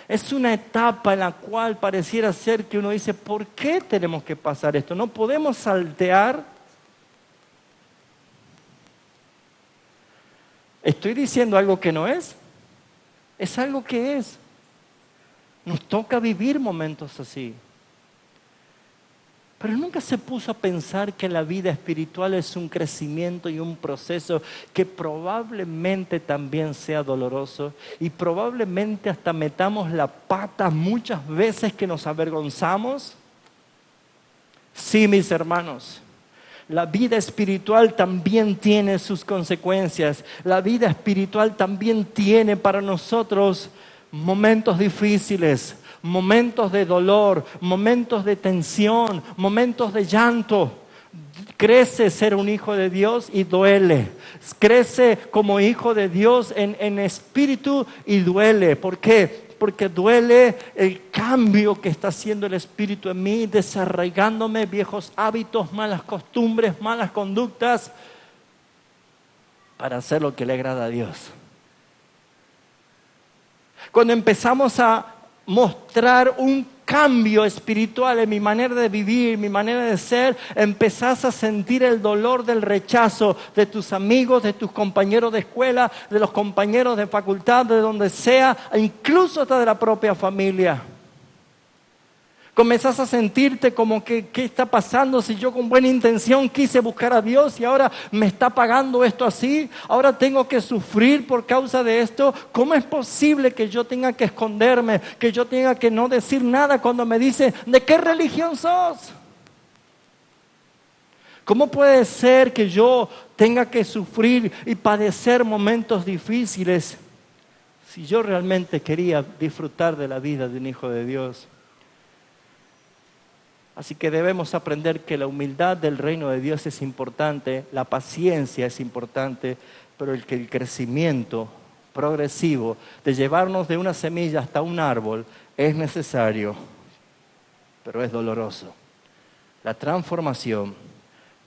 Es una etapa en la cual pareciera ser que uno dice, ¿por qué tenemos que pasar esto? ¿No podemos saltear? ¿Estoy diciendo algo que no es? Es algo que es. Nos toca vivir momentos así. Pero nunca se puso a pensar que la vida espiritual es un crecimiento y un proceso que probablemente también sea doloroso y probablemente hasta metamos la pata muchas veces que nos avergonzamos. Sí, mis hermanos, la vida espiritual también tiene sus consecuencias. La vida espiritual también tiene para nosotros momentos difíciles, momentos de dolor, momentos de tensión, momentos de llanto. Crece ser un hijo de Dios y duele. Crece como hijo de Dios en espíritu y duele. ¿Por qué? Porque duele el cambio que está haciendo el Espíritu en mí, desarraigándome viejos hábitos, malas costumbres, malas conductas, para hacer lo que le agrada a Dios. Cuando empezamos a mostrar un cambio espiritual en mi manera de vivir, mi manera de ser, empezás a sentir el dolor del rechazo de tus amigos, de tus compañeros de escuela, de los compañeros de facultad, de donde sea, incluso hasta de la propia familia. Comenzás a sentirte como que, ¿qué está pasando si yo con buena intención quise buscar a Dios y ahora me está pagando esto así? Ahora tengo que sufrir por causa de esto. ¿Cómo es posible que yo tenga que esconderme, que yo tenga que no decir nada cuando me dicen, ¿de qué religión sos? ¿Cómo puede ser que yo tenga que sufrir y padecer momentos difíciles si yo realmente quería disfrutar de la vida de un hijo de Dios? Así que debemos aprender que la humildad del reino de Dios es importante, la paciencia es importante, pero el crecimiento progresivo de llevarnos de una semilla hasta un árbol es necesario, pero es doloroso. La transformación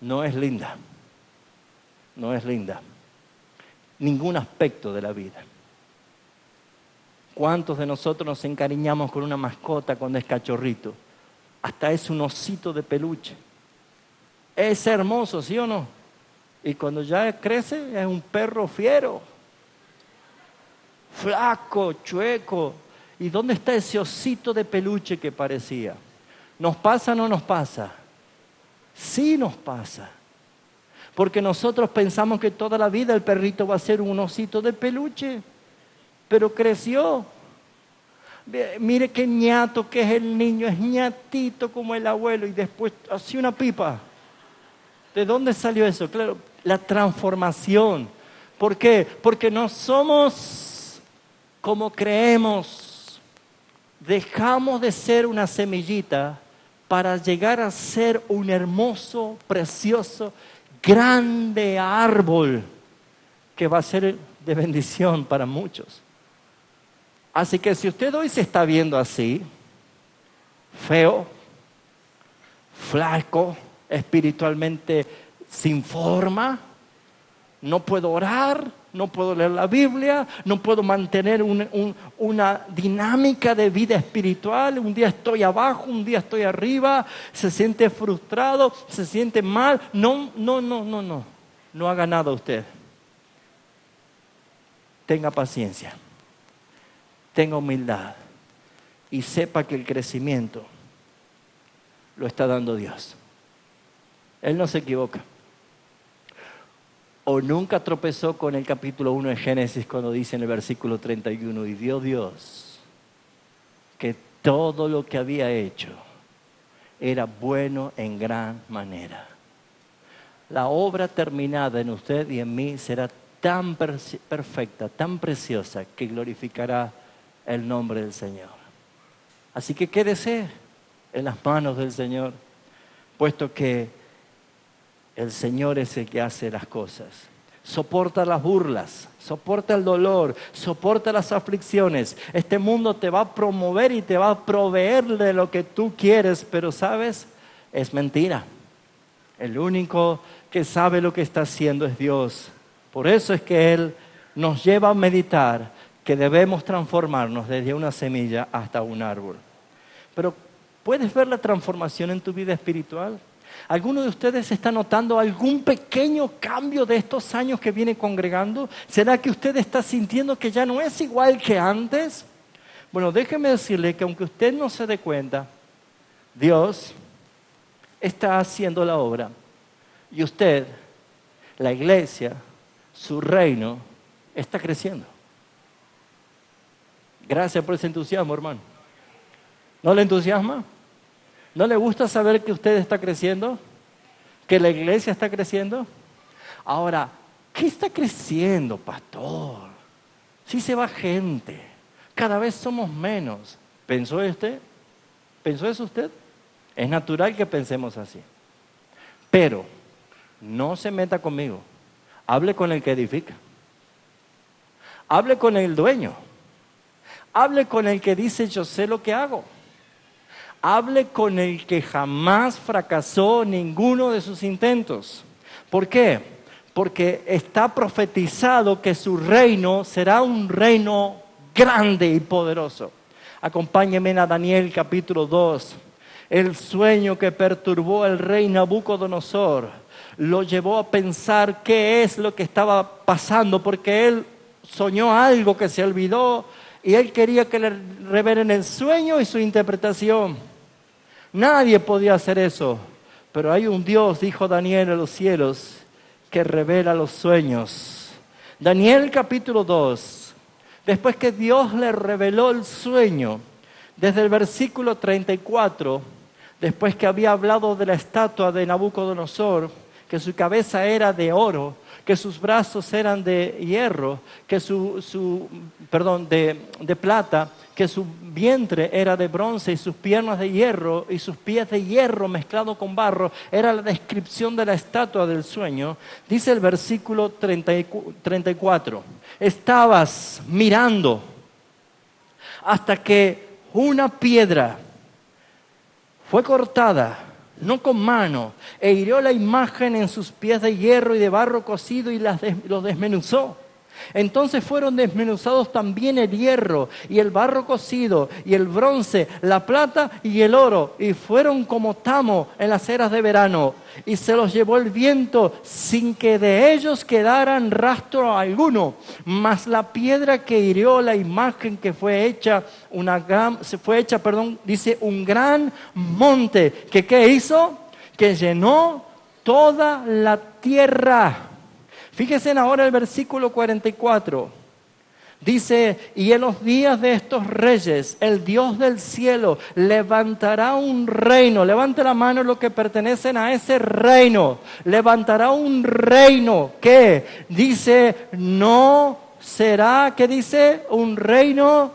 no es linda, no es linda. Ningún aspecto de la vida. ¿Cuántos de nosotros nos encariñamos con una mascota cuando es cachorrito? Hasta es un osito de peluche. Es hermoso, ¿sí o no? Y cuando ya crece es un perro fiero, flaco, chueco. ¿Y dónde está ese osito de peluche que parecía? ¿Nos pasa o no nos pasa? Sí nos pasa. Porque nosotros pensamos que toda la vida el perrito va a ser un osito de peluche, pero creció. Mire qué ñato que es el niño, es ñatito como el abuelo y después así una pipa. ¿De dónde salió eso? Claro, la transformación. ¿Por qué? Porque no somos como creemos. Dejamos de ser una semillita para llegar a ser un hermoso, precioso, grande árbol que va a ser de bendición para muchos. Así que si usted hoy se está viendo así, feo, flaco, espiritualmente sin forma, no puedo orar, no puedo leer la Biblia, no puedo mantener una dinámica de vida espiritual. Un día estoy abajo, un día estoy arriba, se siente frustrado, se siente mal. No haga nada usted. Tenga paciencia, tenga humildad y sepa que el crecimiento lo está dando Dios. Él no se equivoca. O nunca tropezó con el capítulo 1 de Génesis cuando dice en el versículo 31, y vio Dios que todo lo que había hecho era bueno en gran manera. La obra terminada en usted y en mí será tan perfecta, tan preciosa, que glorificará el nombre del Señor. Así que quédese en las manos del Señor, puesto que el Señor es el que hace las cosas. Soporta las burlas, soporta el dolor, soporta las aflicciones. Este mundo te va a promover y te va a proveer de lo que tú quieres, pero ¿sabes? Es mentira. El único que sabe lo que está haciendo es Dios. Por eso es que Él nos lleva a meditar que debemos transformarnos desde una semilla hasta un árbol. Pero ¿puedes ver la transformación en tu vida espiritual? ¿Alguno de ustedes está notando algún pequeño cambio de estos años que viene congregando? ¿Será que usted está sintiendo que ya no es igual que antes? Bueno, déjeme decirle que aunque usted no se dé cuenta, Dios está haciendo la obra. Y usted, la iglesia, su reino, está creciendo. Gracias por ese entusiasmo, hermano. ¿No le entusiasma? ¿No le gusta saber que usted está creciendo? ¿Que la iglesia está creciendo? Ahora, ¿qué está creciendo, pastor? Si se va gente, cada vez somos menos. ¿Pensó usted? ¿Pensó eso usted? Es natural que pensemos así. Pero no se meta conmigo. Hable con el que edifica. Hable con el dueño. Hable con el que dice yo sé lo que hago. Hable con el que jamás fracasó ninguno de sus intentos. ¿Por qué? Porque está profetizado que su reino será un reino grande y poderoso. Acompáñenme a Daniel capítulo 2. El sueño que perturbó al rey Nabucodonosor lo llevó a pensar qué es lo que estaba pasando, porque él soñó algo que se olvidó y él quería que le revelen el sueño y su interpretación. Nadie podía hacer eso, pero hay un Dios, dijo Daniel, en los cielos, que revela los sueños. Daniel capítulo 2, después que Dios le reveló el sueño, desde el versículo 34, después que había hablado de la estatua de Nabucodonosor, que su cabeza era de oro, que sus brazos eran de hierro, que de plata, que su vientre era de bronce y sus piernas de hierro y sus pies de hierro mezclado con barro. Era la descripción de la estatua del sueño. Dice el versículo 34, estabas mirando hasta que una piedra fue cortada, no con mano, e hirió la imagen en sus pies de hierro y de barro cocido y los desmenuzó. Entonces fueron desmenuzados también el hierro y el barro cocido y el bronce, la plata y el oro, y fueron como tamo en las eras de verano, y se los llevó el viento sin que de ellos quedaran rastro alguno. Mas la piedra que hirió la imagen que fue hecha dice un gran monte, que ¿qué hizo? Que llenó toda la tierra. Fíjense ahora el versículo 44. Dice, y en los días de estos reyes, el Dios del cielo levantará un reino. Levante la mano los que pertenecen a ese reino. Levantará un reino que dice, no será, ¿qué dice? Un reino,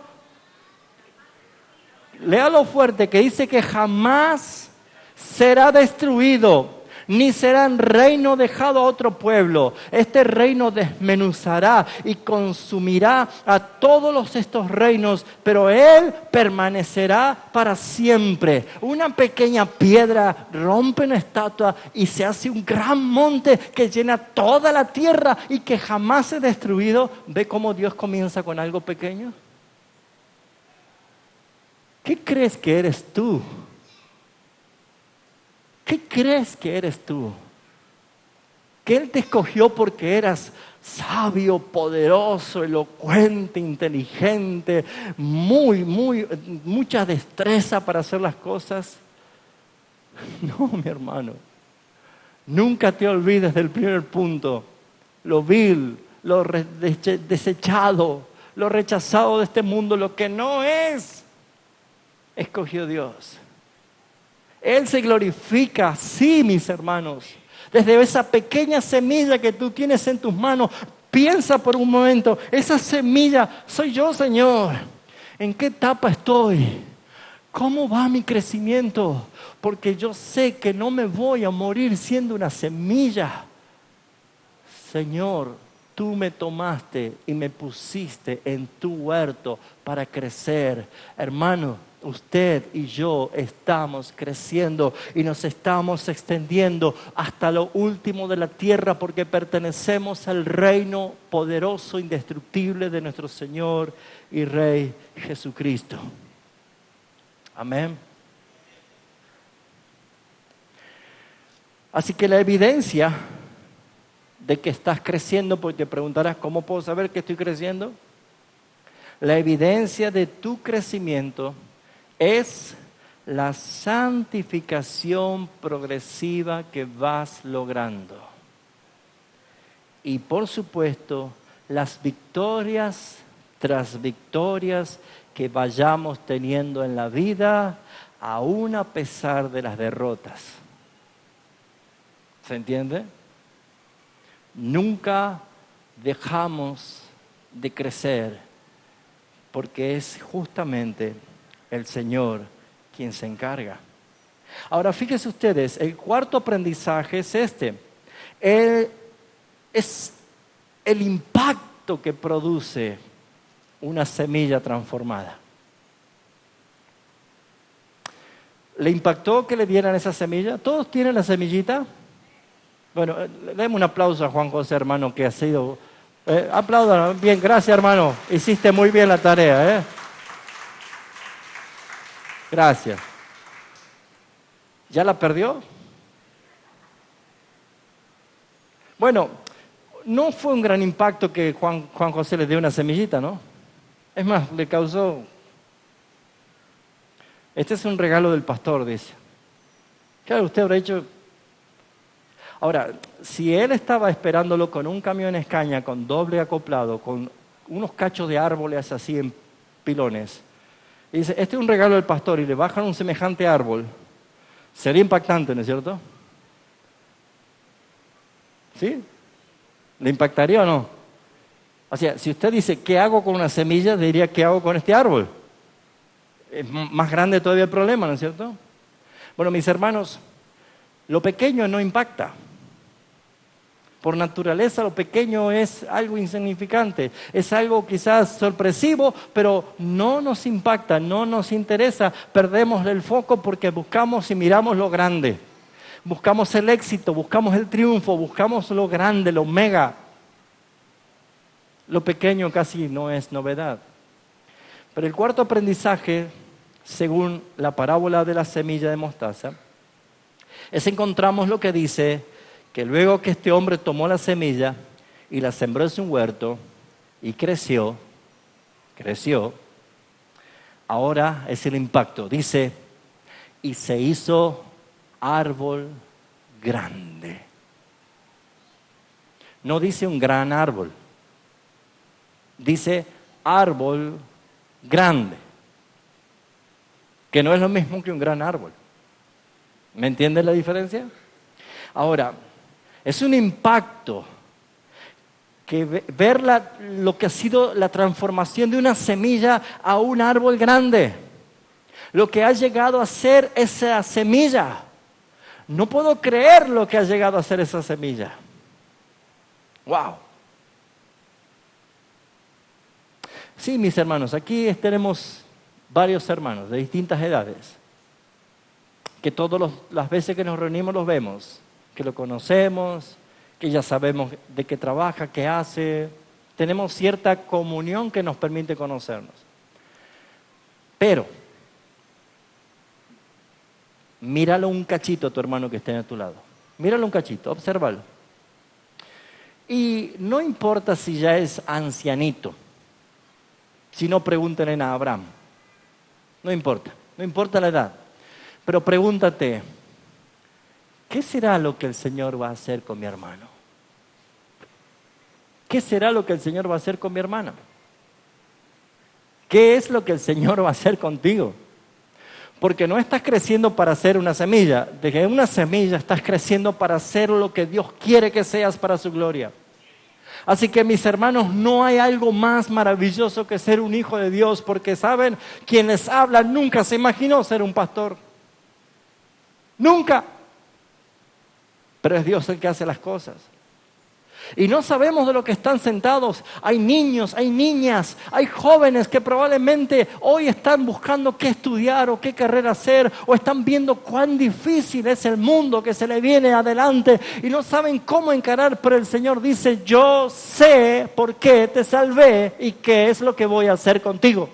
léalo fuerte, que dice que jamás será destruido, ni será un reino dejado a otro pueblo. Este reino desmenuzará y consumirá a todos estos reinos, pero Él permanecerá para siempre. Una pequeña piedra rompe una estatua y se hace un gran monte que llena toda la tierra y que jamás es destruido. ¿Ve cómo Dios comienza con algo pequeño? ¿Qué crees que eres tú? ¿Qué crees que eres tú? Que Él te escogió porque eras sabio, poderoso, elocuente, inteligente, mucha destreza para hacer las cosas. No, mi hermano. Nunca te olvides del primer punto. Lo vil, lo desechado, lo rechazado de este mundo, lo que no es, escogió Dios. Él se glorifica, sí, mis hermanos. Desde esa pequeña semilla que tú tienes en tus manos, piensa por un momento, esa semilla soy yo, Señor. ¿En qué etapa estoy? ¿Cómo va mi crecimiento? Porque yo sé que no me voy a morir siendo una semilla. Señor, tú me tomaste y me pusiste en tu huerto para crecer. Hermano, usted y yo estamos creciendo y nos estamos extendiendo hasta lo último de la tierra porque pertenecemos al reino poderoso, indestructible de nuestro Señor y Rey Jesucristo. Amén. Así que la evidencia de que estás creciendo, porque te preguntarás, ¿cómo puedo saber que estoy creciendo? La evidencia de tu crecimiento es la santificación progresiva que vas logrando. Y por supuesto, las victorias tras victorias que vayamos teniendo en la vida, aún a pesar de las derrotas. ¿Se entiende? Nunca dejamos de crecer porque es justamente el Señor quien se encarga. Ahora fíjense ustedes, el cuarto aprendizaje es este. Es el impacto que produce una semilla transformada. ¿Le impactó que le dieran esa semilla? ¿Todos tienen la semillita? Bueno, demos un aplauso a Juan José, hermano, que ha sido... aplaudan, bien, gracias, hermano. Hiciste muy bien la tarea, Gracias. ¿Ya la perdió? Bueno, no fue un gran impacto que Juan José le dio una semillita, ¿no? Es más, le causó... Este es un regalo del pastor, dice. Claro, usted habrá dicho... Ahora, si él estaba esperándolo con un camión Escaña, con doble acoplado, con unos cachos de árboles así en pilones, y dice, este es un regalo del pastor, y le bajan un semejante árbol, sería impactante, ¿no es cierto? ¿Sí? ¿Le impactaría o no? O sea, si usted dice, ¿qué hago con una semilla? Diría, ¿qué hago con este árbol? Es más grande todavía el problema, ¿no es cierto? Bueno, mis hermanos, lo pequeño no impacta. Por naturaleza, lo pequeño es algo insignificante, es algo quizás sorpresivo, pero no nos impacta, no nos interesa. Perdemos el foco porque buscamos y miramos lo grande. Buscamos el éxito, buscamos el triunfo, buscamos lo grande, lo mega. Lo pequeño casi no es novedad. Pero el cuarto aprendizaje, según la parábola de la semilla de mostaza, es encontramos lo que dice que luego que este hombre tomó la semilla y la sembró en su huerto y creció, ahora es el impacto. Dice, y se hizo árbol grande. No dice un gran árbol, dice árbol grande, que no es lo mismo que un gran árbol. ¿Me entienden la diferencia? Ahora, es un impacto que ver lo que ha sido la transformación de una semilla a un árbol grande. Lo que ha llegado a ser esa semilla. No puedo creer lo que ha llegado a ser esa semilla. ¡Wow! Sí, mis hermanos, aquí tenemos varios hermanos de distintas edades, que todas las veces que nos reunimos los vemos, que lo conocemos, que ya sabemos de qué trabaja, qué hace, tenemos cierta comunión que nos permite conocernos. Pero, míralo un cachito a tu hermano que esté a tu lado. Míralo un cachito, obsérvalo. Y no importa si ya es ancianito, si no, pregúntenle a Abraham. No importa la edad. Pero pregúntate, ¿qué será lo que el Señor va a hacer con mi hermano? ¿Qué será lo que el Señor va a hacer con mi hermana? ¿Qué es lo que el Señor va a hacer contigo? Porque no estás creciendo para ser una semilla. De una semilla estás creciendo para ser lo que Dios quiere que seas para su gloria. Así que mis hermanos, no hay algo más maravilloso que ser un hijo de Dios, porque saben, quien les habla nunca se imaginó ser un pastor. Nunca. Pero es Dios el que hace las cosas. Y no sabemos de lo que están sentados. Hay niños, hay niñas, hay jóvenes que probablemente hoy están buscando qué estudiar o qué carrera hacer, o están viendo cuán difícil es el mundo que se le viene adelante y no saben cómo encarar, pero el Señor dice, yo sé por qué te salvé y qué es lo que voy a hacer contigo.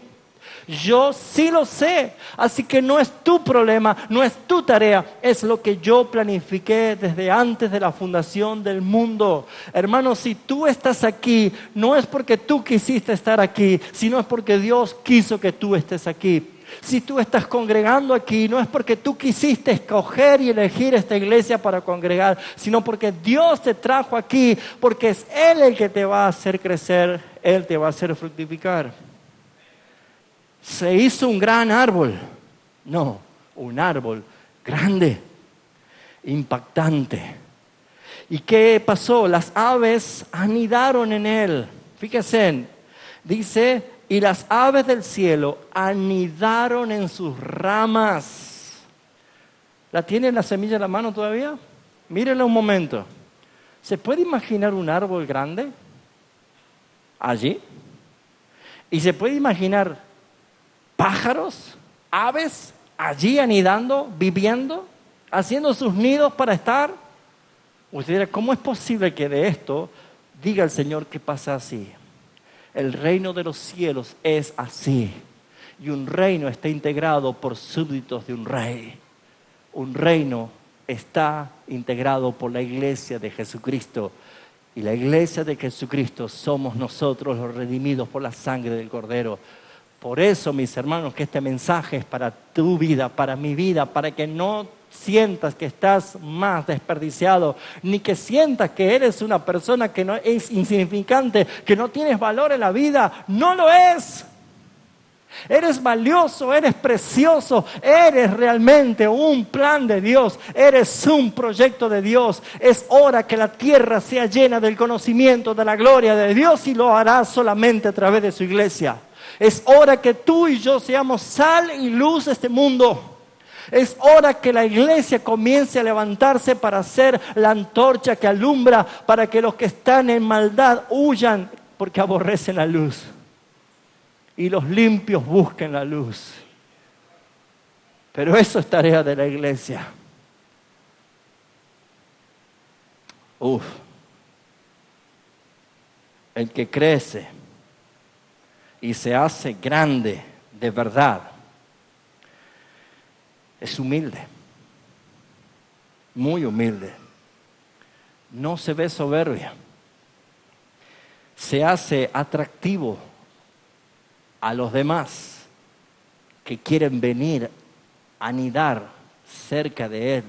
Yo sí lo sé, así que no es tu problema, no es tu tarea, es lo que yo planifiqué desde antes de la fundación del mundo. Hermanos, si tú estás aquí, no es porque tú quisiste estar aquí, sino es porque Dios quiso que tú estés aquí. Si tú estás congregando aquí, no es porque tú quisiste escoger y elegir esta iglesia para congregar, sino porque Dios te trajo aquí, porque es Él el que te va a hacer crecer, Él te va a hacer fructificar. ¿Se hizo un gran árbol? No, un árbol grande, impactante. ¿Y qué pasó? Las aves anidaron en él. Fíjense, dice, y las aves del cielo anidaron en sus ramas. ¿La tiene la semilla en la mano todavía? Mírenla un momento. ¿Se puede imaginar un árbol grande allí? ¿Y se puede imaginar pájaros, aves, allí anidando, viviendo, haciendo sus nidos para estar? Usted dirá, ¿cómo es posible que de esto diga el Señor que pasa así? El reino de los cielos es así. Y un reino está integrado por súbditos de un rey. Un reino está integrado por la iglesia de Jesucristo. Y la iglesia de Jesucristo somos nosotros los redimidos por la sangre del Cordero. Por eso, mis hermanos, que este mensaje es para tu vida, para mi vida, para que no sientas que estás más desperdiciado, ni que sientas que eres una persona que no es insignificante, que no tienes valor en la vida. No lo es. Eres valioso, eres precioso, eres realmente un plan de Dios, eres un proyecto de Dios. Es hora que la tierra sea llena del conocimiento de la gloria de Dios y lo hará solamente a través de su iglesia. Es hora que tú y yo seamos sal y luz de este mundo. Es hora que la iglesia comience a levantarse para ser la antorcha que alumbra, para que los que están en maldad huyan porque aborrecen la luz. Y los limpios busquen la luz. Pero eso es tarea de la iglesia. El que crece y se hace grande de verdad es humilde, muy humilde. No se ve soberbia. Se hace atractivo a los demás que quieren venir a anidar cerca de él.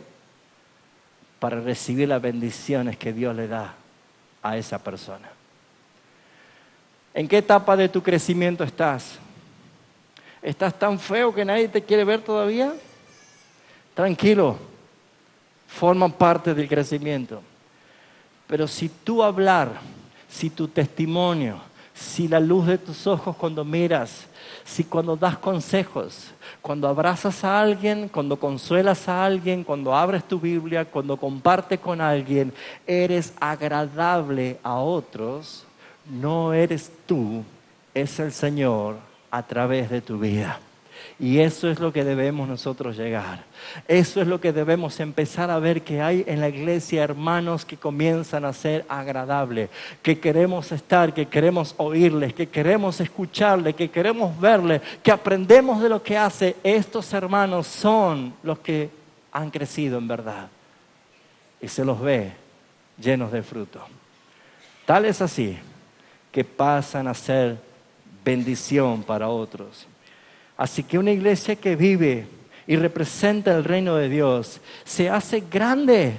para recibir las bendiciones que Dios le da a esa persona. ¿En qué etapa de tu crecimiento estás? ¿Estás tan feo que nadie te quiere ver todavía? Tranquilo, forman parte del crecimiento. Pero si tu hablar, si tu testimonio, si la luz de tus ojos cuando miras, si cuando das consejos, cuando abrazas a alguien, cuando consuelas a alguien, cuando abres tu Biblia, cuando compartes con alguien, eres agradable a otros, no eres tú, es el Señor a través de tu vida. Y eso es lo que debemos nosotros llegar. Eso es lo que debemos empezar a ver que hay en la iglesia, hermanos que comienzan a ser agradables, que queremos estar, que queremos oírles, que queremos escucharles, que queremos verles, que aprendemos de lo que hace. Estos hermanos son los que han crecido en verdad. Y se los ve llenos de fruto. Tal es así que pasan a ser bendición para otros. Así que una iglesia que vive y representa el reino de Dios se hace grande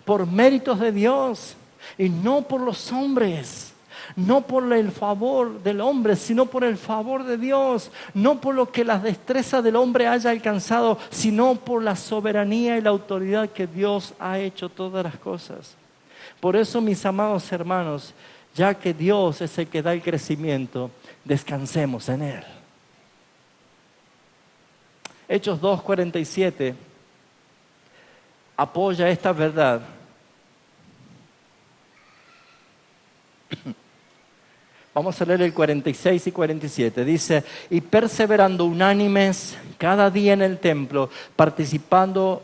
por méritos de Dios y no por los hombres, no por el favor del hombre, sino por el favor de Dios, no por lo que la destreza del hombre haya alcanzado, sino por la soberanía y la autoridad que Dios ha hecho todas las cosas. Por eso, mis amados hermanos, ya que Dios es el que da el crecimiento, descansemos en Él. Hechos 2:47 apoya esta verdad. Vamos a leer el 46 y 47. Dice, y perseverando unánimes cada día en el templo, participando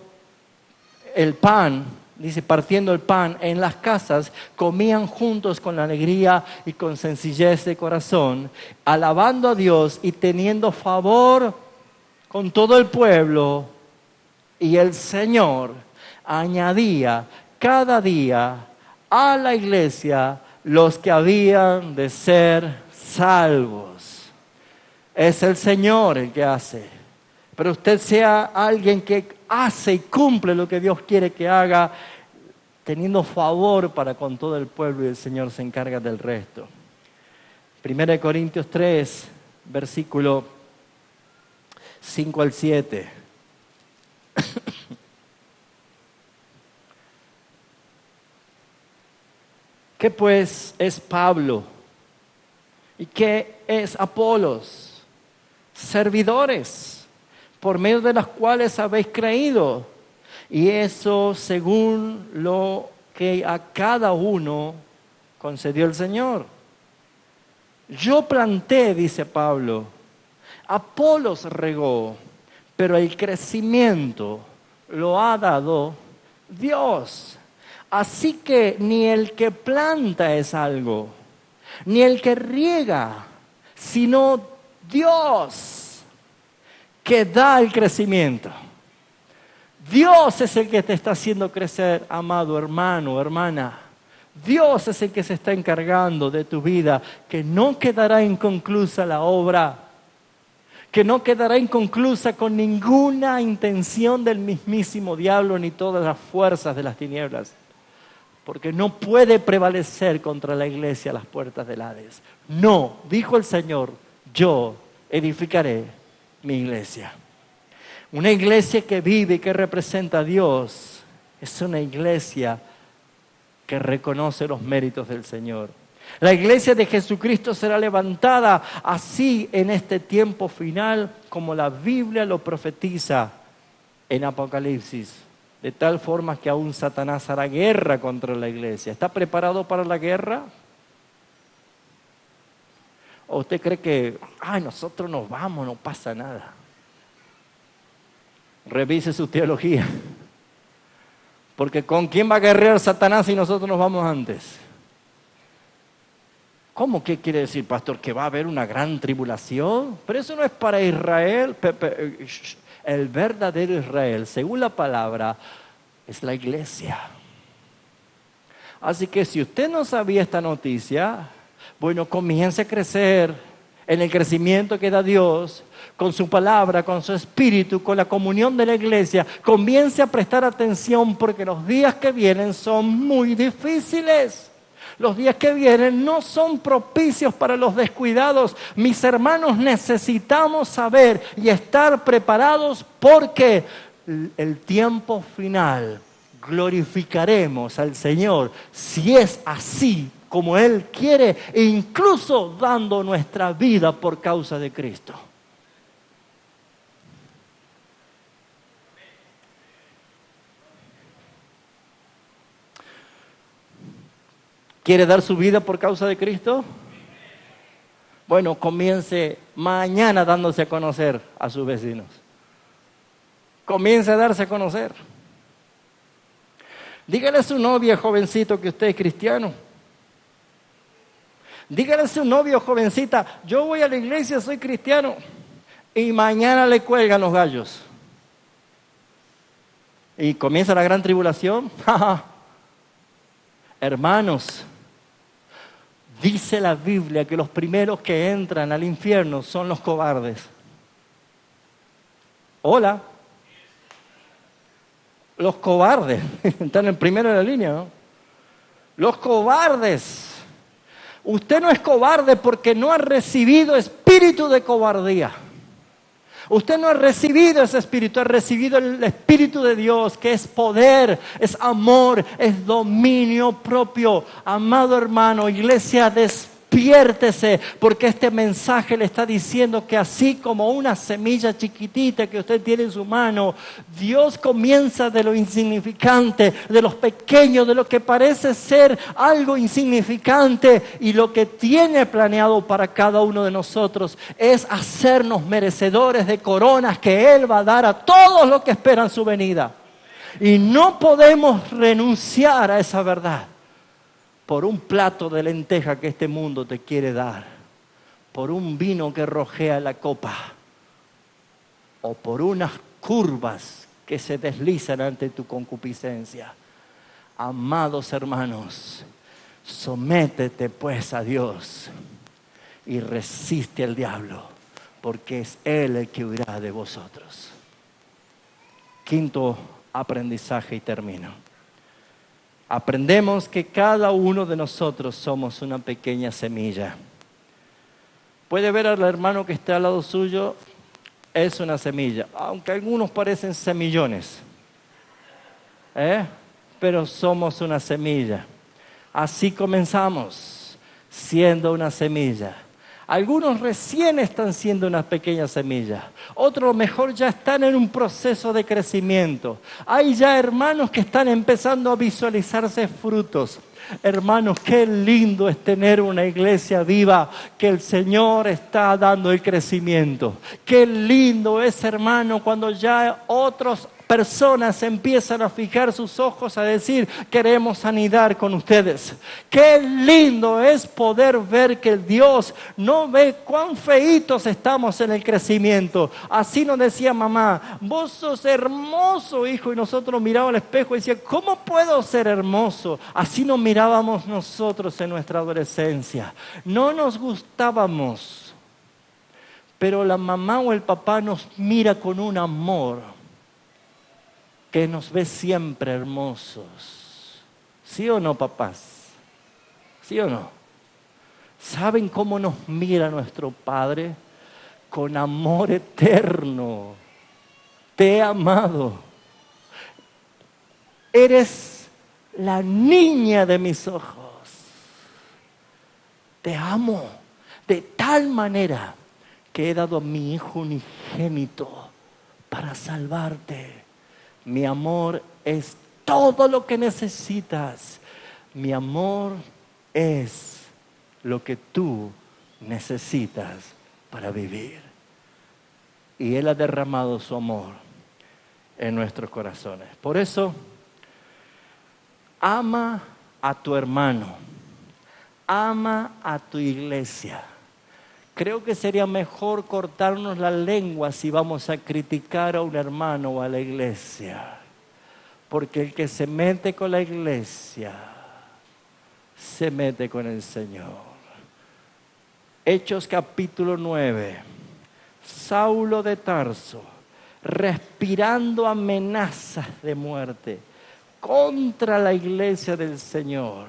el pan, dice, partiendo el pan en las casas, comían juntos con alegría y con sencillez de corazón, alabando a Dios y teniendo favor con todo el pueblo, y el Señor añadía cada día a la iglesia los que habían de ser salvos. Es el Señor el que hace. Pero usted sea alguien que hace y cumple lo que Dios quiere que haga, teniendo favor para con todo el pueblo, y el Señor se encarga del resto. 1 Corintios 3, versículo 5 al 7. ¿Qué pues es Pablo? ¿Y qué es Apolos? Servidores, por medio de las cuales habéis creído, y eso según lo que a cada uno concedió el Señor. Yo planté, dice Pablo, Apolos regó, pero el crecimiento lo ha dado Dios. Así que ni el que planta es algo, ni el que riega, sino Dios que da el crecimiento. Dios es el que te está haciendo crecer, amado hermano, hermana. Dios es el que se está encargando de tu vida, que no quedará inconclusa la obra, que no quedará inconclusa con ninguna intención del mismísimo diablo ni todas las fuerzas de las tinieblas. Porque no puede prevalecer contra la iglesia las puertas del Hades. No, dijo el Señor, yo edificaré mi iglesia. Una iglesia que vive y que representa a Dios es una iglesia que reconoce los méritos del Señor. La iglesia de Jesucristo será levantada así en este tiempo final como la Biblia lo profetiza en Apocalipsis. De tal forma que aún Satanás hará guerra contra la iglesia. ¿Está preparado para la guerra? ¿O usted cree que, nosotros nos vamos, no pasa nada? Revise su teología. Porque ¿con quién va a guerrear Satanás si nosotros nos vamos antes? ¿Cómo? ¿Qué quiere decir, pastor? ¿Que va a haber una gran tribulación? Pero eso no es para Israel. El verdadero Israel, según la palabra, es la iglesia. Así que si usted no sabía esta noticia, bueno, comience a crecer en el crecimiento que da Dios, con su palabra, con su espíritu, con la comunión de la iglesia, comience a prestar atención porque los días que vienen son muy difíciles. Los días que vienen no son propicios para los descuidados. Mis hermanos, necesitamos saber y estar preparados porque el tiempo final glorificaremos al Señor si es así como Él quiere, e incluso dando nuestra vida por causa de Cristo. ¿Quiere dar su vida por causa de Cristo? Bueno, comience mañana dándose a conocer a sus vecinos. Comience a darse a conocer. Dígale a su novia, jovencito, que usted es cristiano. Dígale a su novio, jovencita, yo voy a la iglesia, soy cristiano. Y mañana le cuelgan los gallos. Y comienza la gran tribulación. Hermanos, dice la Biblia que los primeros que entran al infierno son los cobardes. Hola. Los cobardes. Están en primero de la línea, ¿no? Los cobardes. Usted no es cobarde porque no ha recibido espíritu de cobardía. Usted no ha recibido ese espíritu, ha recibido el Espíritu de Dios, que es poder, es amor, es dominio propio. Amado hermano, iglesia, despiértese, porque este mensaje le está diciendo que así como una semilla chiquitita que usted tiene en su mano, Dios comienza de lo insignificante, de los pequeños, de lo que parece ser algo insignificante, y lo que tiene planeado para cada uno de nosotros es hacernos merecedores de coronas que Él va a dar a todos los que esperan su venida. Y no podemos renunciar a esa verdad por un plato de lenteja que este mundo te quiere dar, por un vino que rojea la copa, o por unas curvas que se deslizan ante tu concupiscencia. Amados hermanos, sométete pues a Dios y resiste al diablo, porque es Él el que huirá de vosotros. Quinto aprendizaje y termino. Aprendemos que cada uno de nosotros somos una pequeña semilla. Puede ver al hermano que está al lado suyo, es una semilla, aunque algunos parecen semillones. Pero somos una semilla. Así comenzamos, siendo una semilla. Algunos recién están siendo una pequeña semilla. Otros a lo mejor ya están en un proceso de crecimiento. Hay ya hermanos que están empezando a visualizarse frutos. Hermanos, qué lindo es tener una iglesia viva, que el Señor está dando el crecimiento. Qué lindo es, hermano, cuando ya otras personas empiezan a fijar sus ojos a decir, queremos anidar con ustedes. Qué lindo es poder ver que Dios no ve cuán feitos estamos en el crecimiento. Así nos decía mamá, vos sos hermoso, hijo, y nosotros mirábamos al espejo y decía, ¿cómo puedo ser hermoso? Así nos mirábamos nosotros en nuestra adolescencia. No nos gustábamos, pero la mamá o el papá nos mira con un amor que nos ve siempre hermosos. ¿Sí o no, papás? ¿Sí o no? ¿Saben cómo nos mira nuestro Padre? Con amor eterno. Te he amado. Eres la niña de mis ojos. Te amo de tal manera que he dado a mi Hijo unigénito para salvarte. Mi amor es todo lo que necesitas. Mi amor es lo que tú necesitas para vivir. Y Él ha derramado su amor en nuestros corazones. Por eso, ama a tu hermano, ama a tu iglesia. Creo que sería mejor cortarnos la lengua si vamos a criticar a un hermano o a la iglesia. Porque el que se mete con la iglesia, se mete con el Señor. Hechos capítulo 9. Saulo de Tarso, respirando amenazas de muerte contra la iglesia del Señor,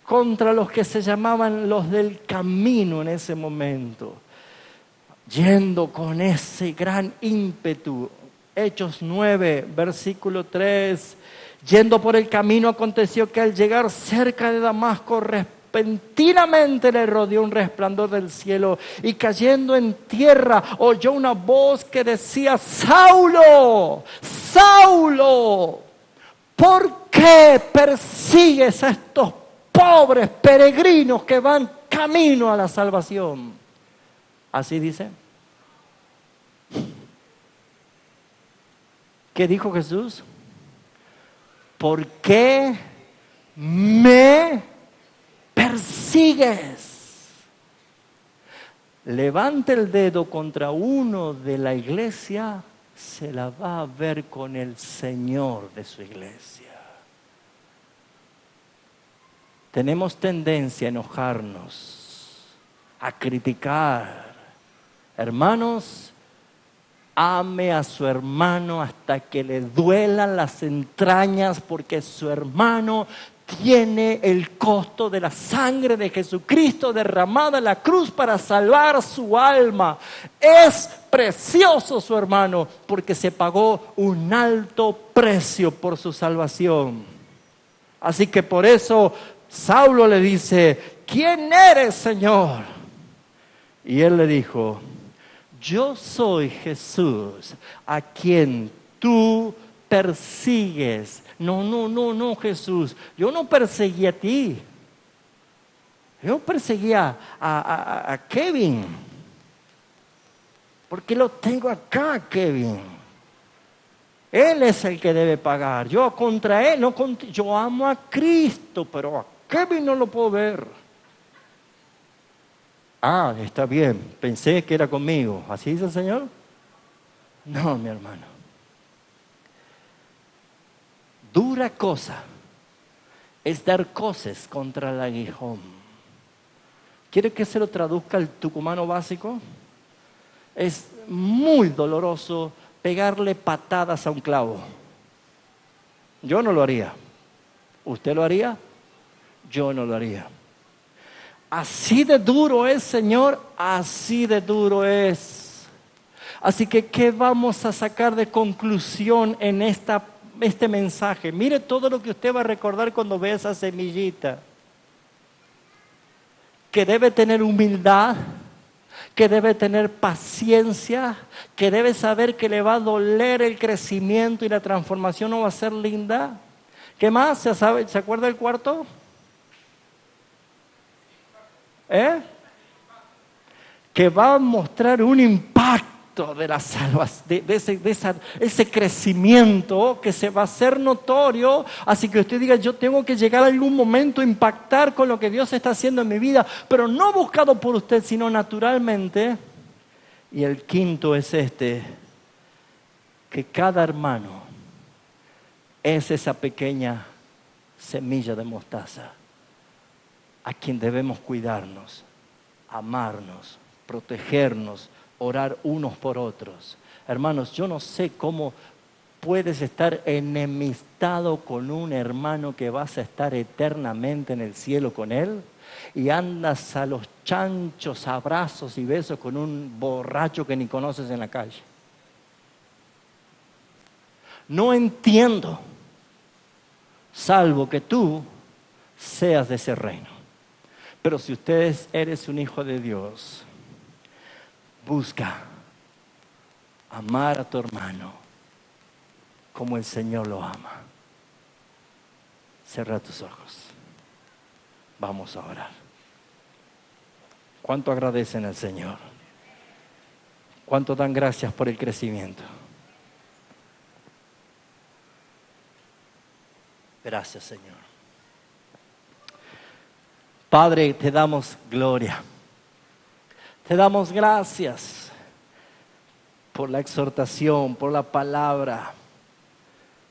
contra los que se llamaban los del camino en ese momento, yendo con ese gran ímpetu. Hechos 9, versículo 3. Yendo por el camino, aconteció que al llegar cerca de Damasco, repentinamente le rodeó un resplandor del cielo, y cayendo en tierra oyó una voz que decía: Saulo, Saulo, ¿por qué persigues a estos pobres peregrinos que van camino a la salvación? Así dice. ¿Qué dijo Jesús? ¿Por qué me persigues? Levante el dedo contra uno de la iglesia, se la va a ver con el Señor de su iglesia. Tenemos tendencia a enojarnos, a criticar. Hermanos, ame a su hermano hasta que le duelan las entrañas, porque su hermano tiene el costo de la sangre de Jesucristo derramada en la cruz para salvar su alma. Es precioso su hermano, porque se pagó un alto precio por su salvación. Así que por eso Saulo le dice: ¿quién eres, Señor? Y él le dijo: yo soy Jesús, a quien tú persigues. No, Jesús, yo no perseguí a ti. Yo perseguía a Kevin. Porque lo tengo acá, Kevin. Él es el que debe pagar. Yo contra él, yo amo a Cristo, pero a Kevin no lo puedo ver. Ah, está bien, pensé que era conmigo. ¿Así dice el Señor? No, mi hermano. Dura cosa es dar coces contra el aguijón. ¿Quiere que se lo traduzca al tucumano básico? Es muy doloroso pegarle patadas a un clavo. Yo no lo haría. ¿Usted lo haría? Yo no lo haría. Así de duro es, Señor, así de duro es. Así que, ¿qué vamos a sacar de conclusión en este mensaje? Mire todo lo que usted va a recordar cuando ve esa semillita. Que debe tener humildad, que debe tener paciencia, que debe saber que le va a doler el crecimiento y la transformación no va a ser linda. ¿Qué más? ¿Se acuerda el cuarto? Que va a mostrar un impacto de la salvación, ese crecimiento que se va a hacer notorio. Así que usted diga: yo tengo que llegar a algún momento a impactar con lo que Dios está haciendo en mi vida, pero no buscado por usted, sino naturalmente. Y el quinto es que cada hermano es esa pequeña semilla de mostaza a quien debemos cuidarnos, amarnos, protegernos, orar unos por otros. Hermanos, yo no sé cómo puedes estar enemistado con un hermano que vas a estar eternamente en el cielo con él, y andas a los chanchos, abrazos y besos con un borracho que ni conoces en la calle. No entiendo, salvo que tú seas de ese reino. Pero si eres un hijo de Dios, busca amar a tu hermano como el Señor lo ama. Cierra tus ojos. Vamos a orar. ¿Cuánto agradecen al Señor? ¿Cuánto dan gracias por el crecimiento? Gracias, Señor. Padre, te damos gloria. Te damos gracias por la exhortación, por la palabra,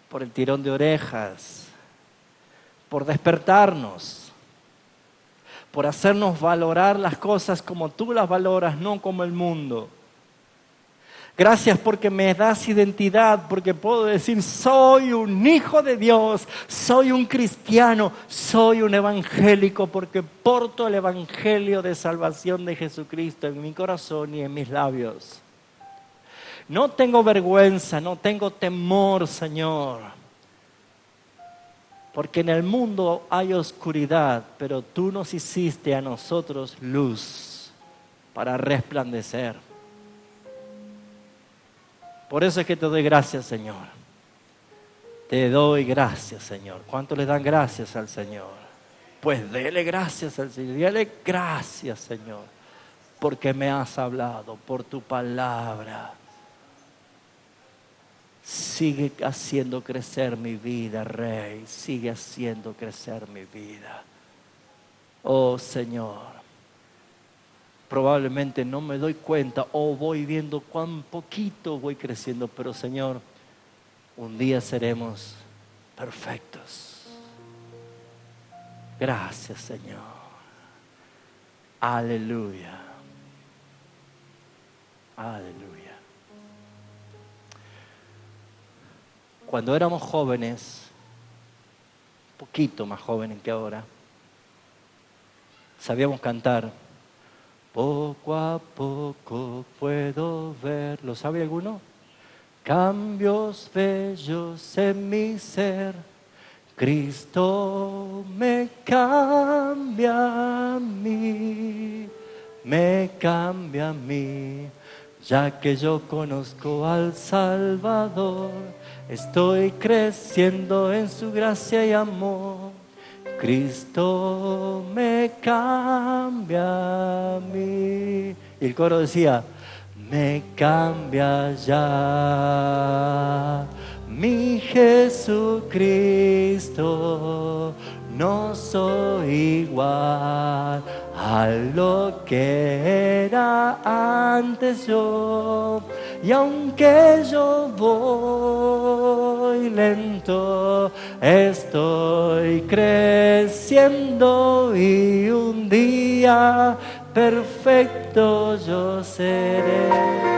por el tirón de orejas, por despertarnos, por hacernos valorar las cosas como tú las valoras, no como el mundo. Gracias porque me das identidad, porque puedo decir, soy un hijo de Dios, soy un cristiano, soy un evangélico, porque porto el evangelio de salvación de Jesucristo en mi corazón y en mis labios. No tengo vergüenza, no tengo temor, Señor, porque en el mundo hay oscuridad, pero tú nos hiciste a nosotros luz para resplandecer. Por eso es que te doy gracias, Señor. Te doy gracias, Señor. ¿Cuánto le dan gracias al Señor? Pues dele gracias al Señor. Dile gracias, Señor, porque me has hablado, por tu palabra. Sigue haciendo crecer mi vida, Rey. Sigue haciendo crecer mi vida. Oh, Señor. Probablemente no me doy cuenta o voy viendo cuán poquito voy creciendo, pero Señor, un día seremos perfectos. Gracias, Señor. Aleluya. Aleluya. Cuando éramos jóvenes, un poquito más jóvenes que ahora, sabíamos cantar. Poco a poco puedo ver, ¿lo sabe alguno? Cambios bellos en mi ser, Cristo me cambia a mí, me cambia a mí, ya que yo conozco al Salvador, estoy creciendo en su gracia y amor. Cristo me cambia a mí. Y el coro decía, me cambia ya mi Jesucristo. No soy igual a lo que era antes yo. Y aunque yo voy lento, estoy creciendo y un día perfecto yo seré.